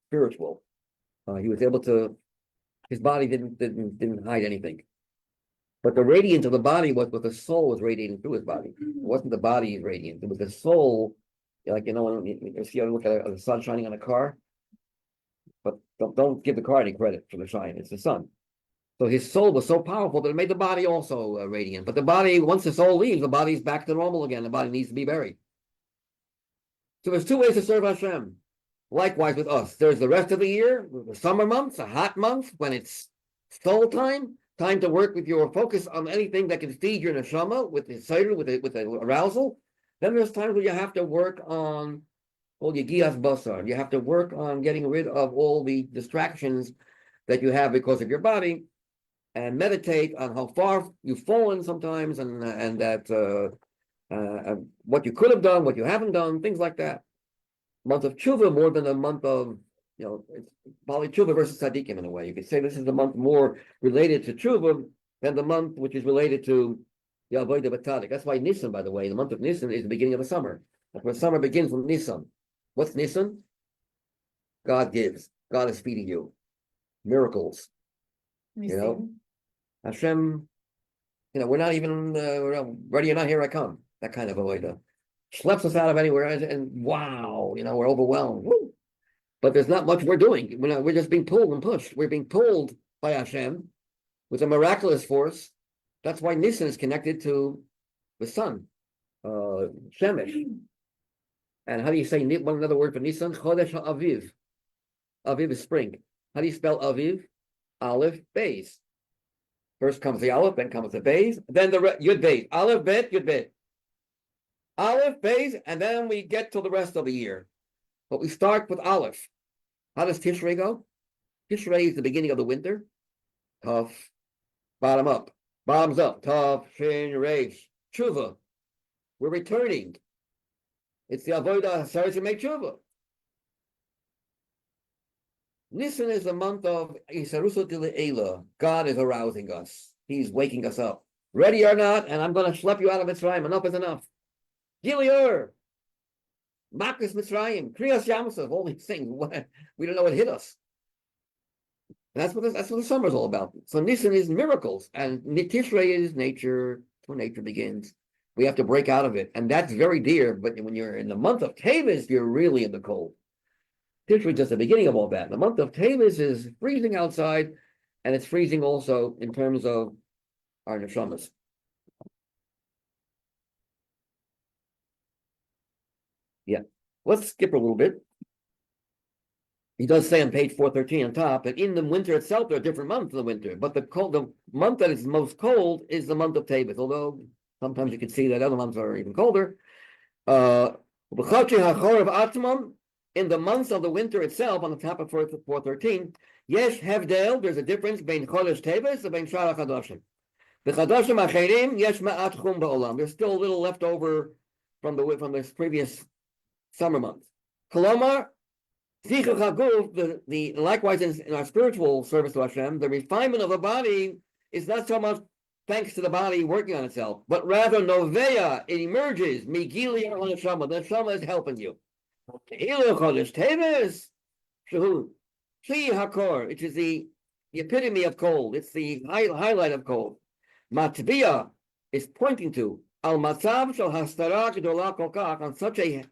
spiritual. He was able to, his body didn't hide anything. But the radiance of the body was what the soul was radiating through his body. It wasn't the body's radiance. It was the soul. Like, when you see, look at the sun shining on a car, but don't give the car any credit for the shine. It's the sun. So his soul was so powerful that it made the body also radiant. But the body, once the soul leaves, the body's back to normal again. The body needs to be buried. So there's two ways to serve Hashem. Likewise with us. There's the rest of the year, the summer months, a hot month, when it's soul time to work with your focus on anything that can feed your neshama, with the cider, with the arousal. Then there's times where you have to work on all your gias basar. You have to work on getting rid of all the distractions that you have because of your body, and meditate on how far you've fallen sometimes, and that what you could have done, what you haven't done, things like that. Month of tshuva more than a month of, it's probably tshuva versus tzaddikim in a way. You could say this is the month more related to tshuva than the month which is related to the avodah b'tzadik. That's why Nisan, by the way, the month of Nisan is the beginning of the summer. That's where summer begins with Nisan. What's Nisan? God gives. God is feeding you. Miracles. Hashem, we're not even ready or not, here I come. That kind of avodah. Schleps us out of anywhere, and wow, we're overwhelmed. Woo! But there's not much we're doing. We're just being pulled and pushed. We're being pulled by Hashem with a miraculous force. That's why Nisan is connected to the sun, Shemesh. And how do you say another word for Nisan? Chodesh Aviv. Aviv is spring. How do you spell Aviv? Aleph, Beis. First comes the Aleph, then comes the Beis, then the Yud Beis. Aleph, Bet, Yud Bet. Aleph, Beis, and then we get to the rest of the year. But we start with Aleph. How does Tishrei go? Tishrei is the beginning of the winter. Tough. Bottom up. Bottoms up. Tough. Shin, Reish. Tshuva. We're returning. It's the Avodah Hashem to make Tshuva. Nisan is the month of Isaruso Dile'ela. God is arousing us. He's waking us up. Ready or not, and I'm going to schlep you out of Mitzrayim. Enough is enough. Giliur. Makas Mitzrayim. Kriyas Yamsov. All these things. We don't know what hit us. That's what the summer is all about. So Nisan is miracles, and Tishrei is nature. Where nature begins. We have to break out of it, and that's very dear. But when you're in the month of Teves, you're really in the cold. Tishrei is just the beginning of all that. The month of Teves is freezing outside, and it's freezing also in terms of our neshamas. Yeah. Let's skip a little bit. He does say on page 413 on top that in the winter itself, there are different months in the winter, but the month that is most cold is the month of Teves, although sometimes you can see that other months are even colder. In the months of the winter itself, on the top of 413, yes, Hevdel, there's a difference between Chodesh Teves and between Shara Chadashim. The Chadashim Acherim, yes, Ma'at Chum Ba'olam. There's still a little left over from this previous summer months. Kolomar, Sicha Chaguf, the likewise in our spiritual service to Hashem, the refinement of the body is not so much thanks to the body working on itself, but rather Novea, it emerges, Migili on the Neshama. The Neshama is helping you. Teves, Shahu, Shi Hakor, which is the epitome of cold. It's the highlight of cold. Matvia is pointing to Al Matzav Shal Hastara Gedola Kokach, on such a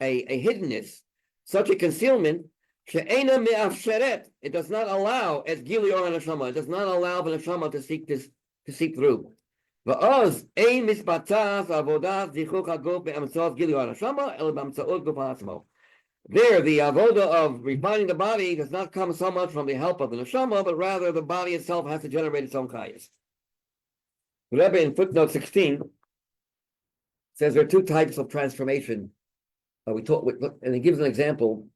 hiddenness, such a concealment. She'ena me'afsheret, it does not allow as Gili or Neshama. It does not allow the Neshama to seek through. Va'oz ein misbatzas avodas zichuk haguf be'amtzos Gili or Neshama el b'amtzaot guf ha'atzmo. There, the avoda of refining the body does not come so much from the help of the Neshama, but rather the body itself has to generate its own chayas. The Rebbe in footnote 16 says there are two types of transformation. And he gives an example.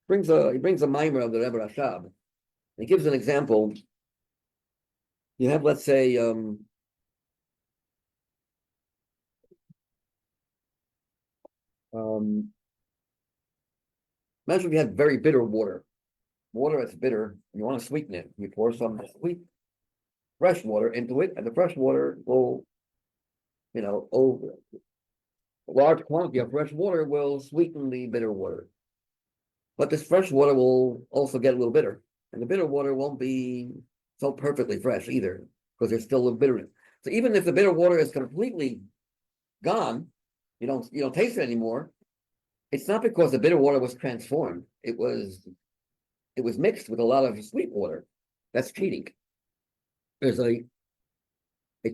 He brings a mimer of the Rebbe Rashab. He gives an example. You have, let's say, imagine if you have very bitter water that's bitter, and you want to sweeten it. You pour some sweet fresh water into it, and the fresh water will, over a large quantity of fresh water will sweeten the bitter water. But this fresh water will also get a little bitter, and the bitter water won't be so perfectly fresh either, because there's still a bitterness. So even if the bitter water is completely gone, you don't taste it anymore. It's not because the bitter water was transformed. It was mixed with a lot of sweet water. That's cheating. There's a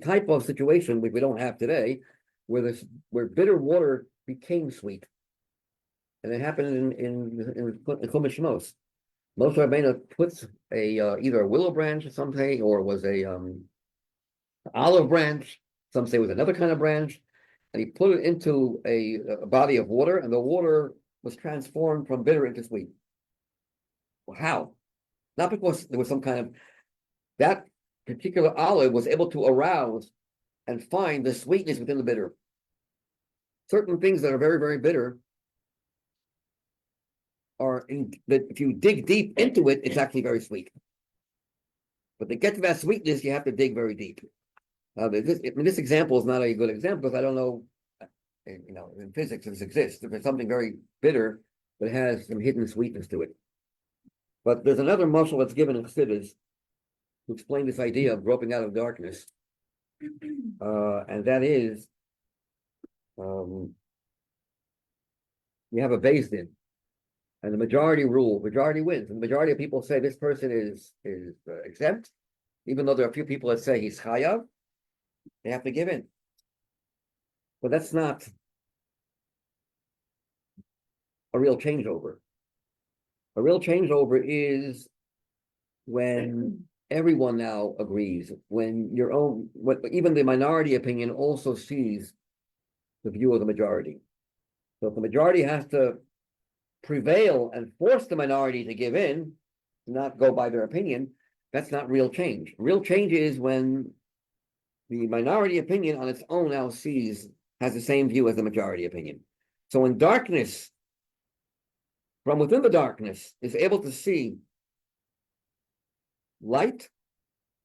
type of situation which we don't have today, where bitter water became sweet, and it happened in Chumash Shmos. Moshe Rabbeinu puts either a willow branch or something, or it was a olive branch. Some say it was another kind of branch, and he put it into a body of water, and the water was transformed from bitter into sweet. Well, how? Not because there was some kind of that particular olive was able to arouse and find the sweetness within the bitter. Certain things that are very, very bitter that if you dig deep into it, it's actually very sweet. But to get to that sweetness, you have to dig very deep. This example is not a good example because I don't know, in physics if this exists. If there's something very bitter that has some hidden sweetness to it. But there's another muscle that's given in Chassidus to explain this idea of groping out of darkness. And that is, you have a Beis Din, and the majority wins. And the majority of people say this person is exempt, even though there are a few people that say he's chayav. They have to give in. But that's not a real changeover. A real changeover is when everyone now agrees, when even the minority opinion also sees the view of the majority. So if the majority has to prevail and force the minority to give in, not go by their opinion, that's not real change. Real change is when the minority opinion on its own now has the same view as the majority opinion. So when darkness, from within the darkness, is able to see light,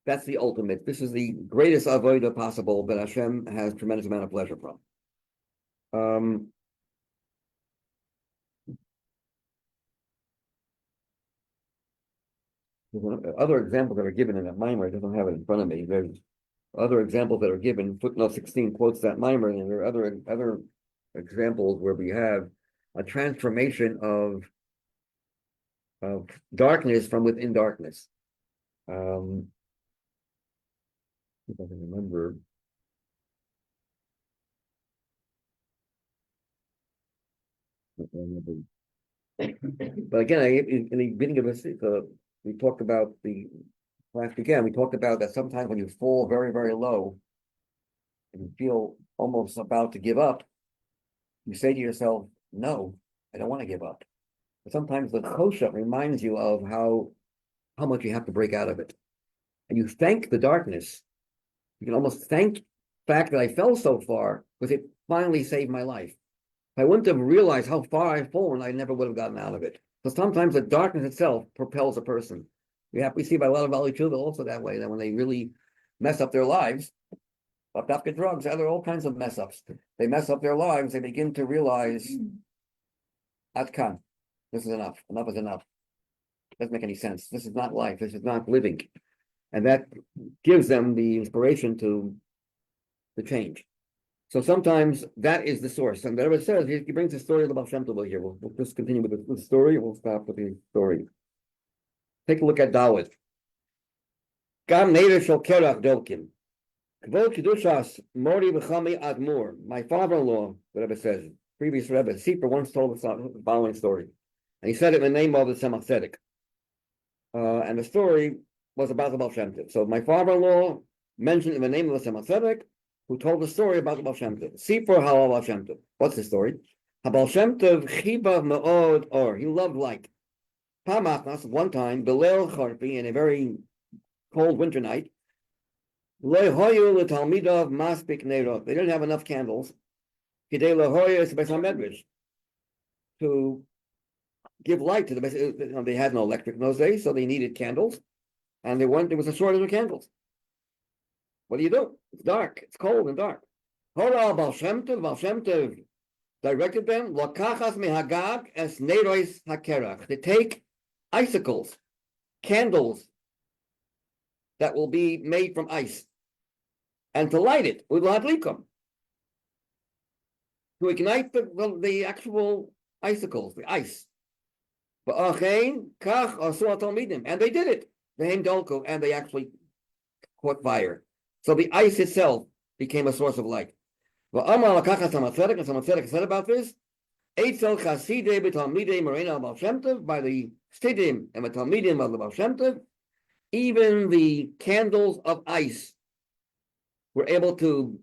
that's the ultimate. This is the greatest avodah possible that Hashem has tremendous amount of pleasure from. Other examples that are given in that mimer, I don't have it in front of me. There's other examples that are given. Footnote 16 quotes that mimer, and there are other examples where we have a transformation of darkness from within darkness. If I can remember. But again, in the beginning of this, we talked about last weekend, we talked about that sometimes when you fall very, very low and you feel almost about to give up, you say to yourself, no, I don't want to give up. But sometimes the chosha reminds you of how much you have to break out of it. And you thank the darkness. You can almost thank the fact that I fell so far because it finally saved my life. If I wouldn't have realized how far I've fallen, I never would have gotten out of it. So sometimes the darkness itself propels a person. We see by a lot of Valley children also that way, that when they really mess up their lives, up after drugs, there are all kinds of mess ups. They mess up their lives, they begin to realize, Atkan, this is enough. Enough is enough. Doesn't make any sense. This is not life. This is not living. And that gives them the inspiration to change. So sometimes that is the source. And whatever it says, he brings the story of the Baal Shem Tov here. We'll just continue with the story. We'll stop with the story. Take a look at Dawid. Gam Neir Shel Kerach Dolkin. Kvod Kedushas Mori B'chami Admur. My father-in-law, the Rebbe says, previous Rebbe, Sicha once told us the following story. And he said it in the name of the Tzemach Tzedek. And the story was about the Baal Shem Tov. So my father-in-law mentioned in the name of the Tzemach Tzedek, who told the story about the Baal Shem Tov. Sipur Halal Baal Shem Tov. What's the story? Baal Shem Tov Chibav Me'od Or. He loved light. Pamachnas, one time, Belel Charpi, in a very cold winter night, Loi Hoyu L'Talmidav Maspik Neirot. They didn't have enough candles. Kidei L'Hoyu Beis HaMedrash, to give light to the Beis. They had no electric in those days, so they needed candles. And there was a shortage of candles. What do? It's dark. It's cold and dark. Hora Baal Shem Tov directed them, Lokachas mehagag es neiros hakerach, to take icicles, candles that will be made from ice, and to light it with ladlikum, to ignite the actual icicles, the ice. And they did it. And they actually caught fire. So the ice itself became a source of light. And Tzemach Tzedek said about this, by the Stidim and the Talmidim of the Baal Shem Tov, even the candles of ice were able to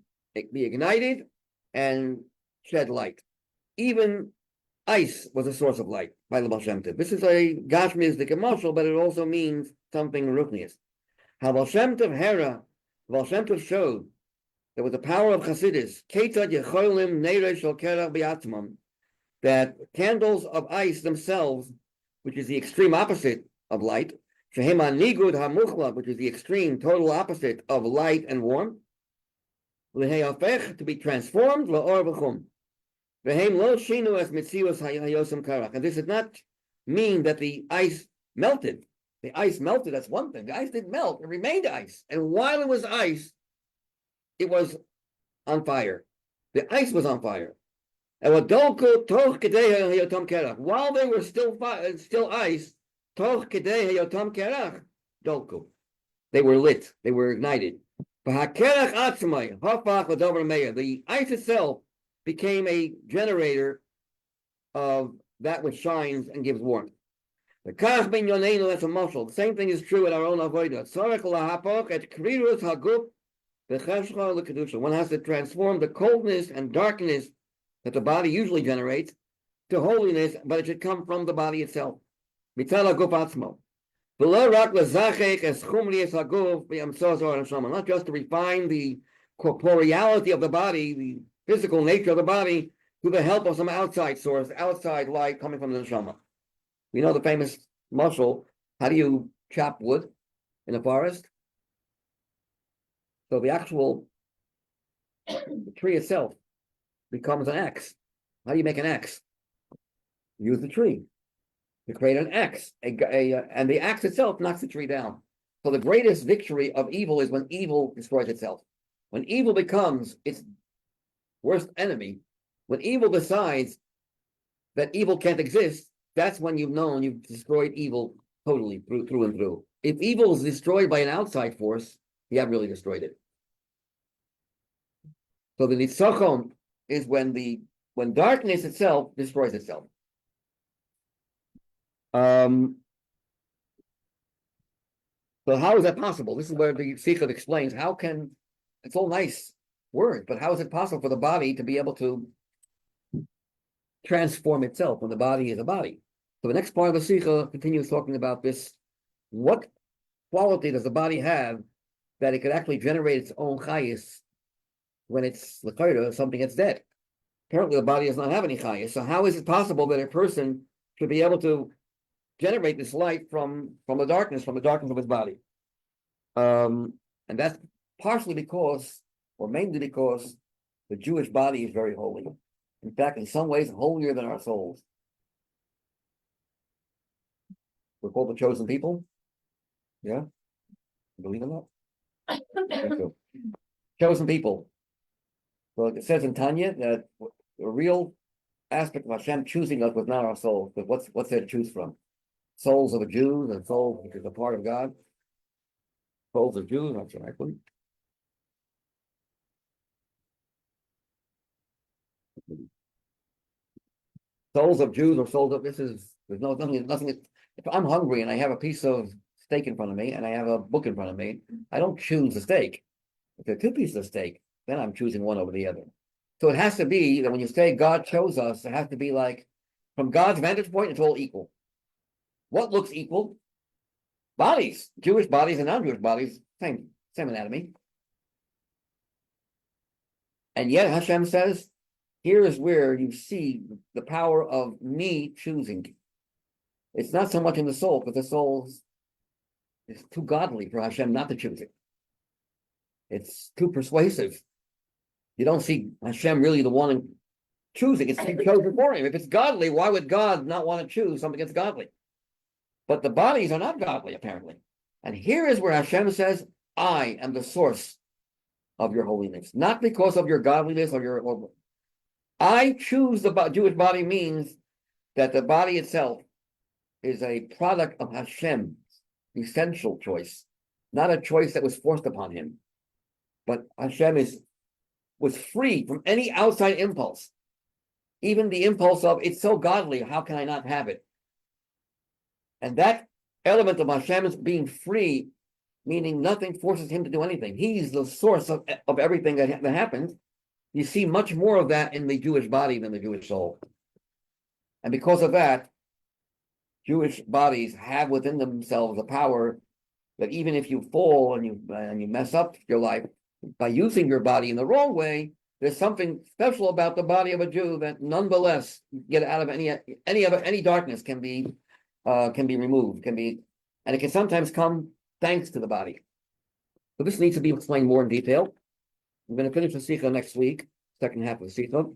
be ignited and shed light. Even ice was a source of light by the Baal Shem Tov. This is a Gashmistic emotional, but it also means something ruchnius. How Baal Shem Tov Hera, Baal Shem Tov showed that with the power of Chassidus, that candles of ice themselves, which is the extreme opposite of light, which is the extreme total opposite of light and warmth, to be transformed, and this did not mean that the ice melted. The ice melted, that's one thing. The ice didn't melt, it remained ice. And while it was ice, it was on fire. The ice was on fire. And while they were still ice, they were lit, they were ignited. The ice itself became a generator of that which shines and gives warmth. The same thing is true in our own avodah. One has to transform the coldness and darkness that the body usually generates to holiness, but it should come from the body itself. Not just to refine the corporeality of the body, the physical nature of the body, through the help of some outside source, outside light coming from the neshama. We know the famous mashal. How do you chop wood in a forest? So the actual the tree itself becomes an axe. How do you make an axe? You use the tree to create an axe, and the axe itself knocks the tree down. So the greatest victory of evil is when evil destroys itself. When evil becomes its worst enemy, when evil decides that evil can't exist, that's when you've known you've destroyed evil totally through and through. If evil is destroyed by an outside force, you have really destroyed it. So the nitzachon is when the when darkness itself destroys itself. So how is that possible? This is where the Sicha explains how can, it's all nice words, but how is it possible for the body to be able to transform itself when the body is a body? So the next part of the Sicha continues talking about this. What quality does the body have that it could actually generate its own chayis when it's l'chayra, something that's dead? Apparently the body does not have any chayis. So how is it possible that a person should be able to generate this light from the darkness of his body? And that's partially because, or mainly because, the Jewish body is very holy. In fact, in some ways, holier than our souls. We're called the chosen people. Yeah? You believe in that? So, chosen people. So it says in Tanya that the real aspect of Hashem choosing us was not our souls, but what's there to choose from? Souls of the Jews and souls which is a part of God. Souls of Jews, that's what I put. Souls of Jews or souls of, there's nothing. If I'm hungry and I have a piece of steak in front of me and I have a book in front of me, I don't choose the steak. If there are two pieces of steak, then I'm choosing one over the other. So it has to be that when you say God chose us, it has to be like, from God's vantage point, it's all equal. What looks equal? Bodies, Jewish bodies and non-Jewish bodies, same anatomy. And yet Hashem says, here is where you see the power of me choosing. It's not so much in the soul, because the soul is too godly for Hashem not to choose it. It's too persuasive. You don't see Hashem really the one choosing. It's chosen for him. If it's godly, why would God not want to choose something that's godly? But the bodies are not godly, apparently. And here is where Hashem says, I am the source of your holiness. Not because of your godliness or I choose the Jewish body means that the body itself is a product of Hashem's essential choice, not a choice that was forced upon him. But Hashem was free from any outside impulse, even the impulse of it's so godly, how can I not have it? And that element of Hashem's being free, meaning nothing forces him to do anything. He's the source of everything that happens. You see much more of that in the Jewish body than the Jewish soul. And because of that, Jewish bodies have within themselves a power that even if you fall and you mess up your life by using your body in the wrong way, there's something special about the body of a Jew that nonetheless get out of any darkness can be removed, and it can sometimes come thanks to the body. So this needs to be explained more in detail. I'm going to finish the Sicha next week, second half of the Sicha.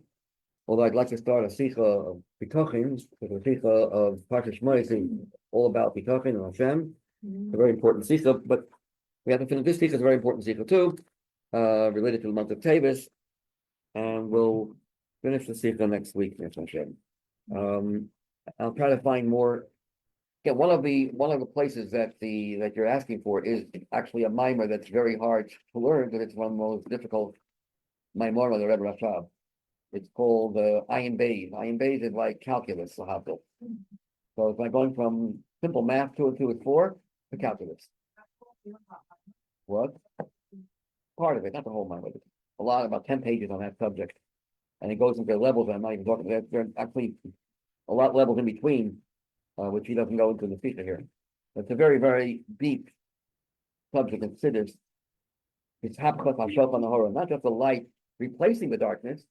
Although I'd like to start a Sicha of Bitachon, because the Sicha of Parshas Shmos is all about Bitachon and Hashem. A very important Sicha, but we have to finish this Sicha, is a very important Sicha too, related to the month of Teves, and we'll finish the Sicha next week, Hashem. I'll try to find more. Yeah, one of the places that you're asking for is actually a mimer that's very hard to learn, because it's one of the most difficult mimer of the Rebbe Rashab. It's called Ayin Beis. Ayin Beis is like calculus, so it's like going from simple math, 2 and 2 is 4, to calculus. What? Part of it, not the whole mimer. About 10 pages on that subject, and it goes into levels. I'm not even talking about. There are actually a lot of levels in between, which he doesn't go into the Sicha here. It's a very, very deep subject. Considers it's hapchas hashaf on the horror, not just the light replacing the darkness.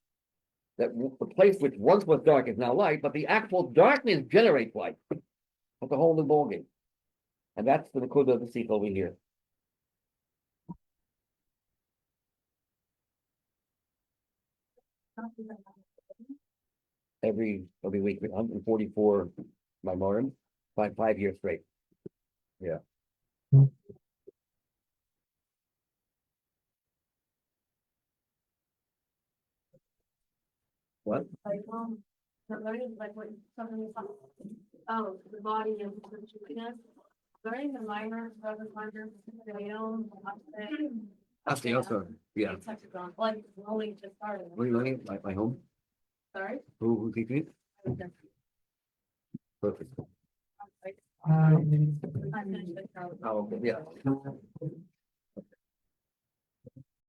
That the place which once was dark is now light, but the actual darkness generates light. That's a whole new ballgame, and that's the Nakuda of the Sicha over here. Every week, 144 by Morim, 5 years straight. Yeah. What? Learning like what something the body and the Jewishness. Learning the minor, That's the answer. Yeah. like only just started. What are you learning? My home? Sorry. Who repeat? Perfect. I finished the code. Oh, okay, yeah.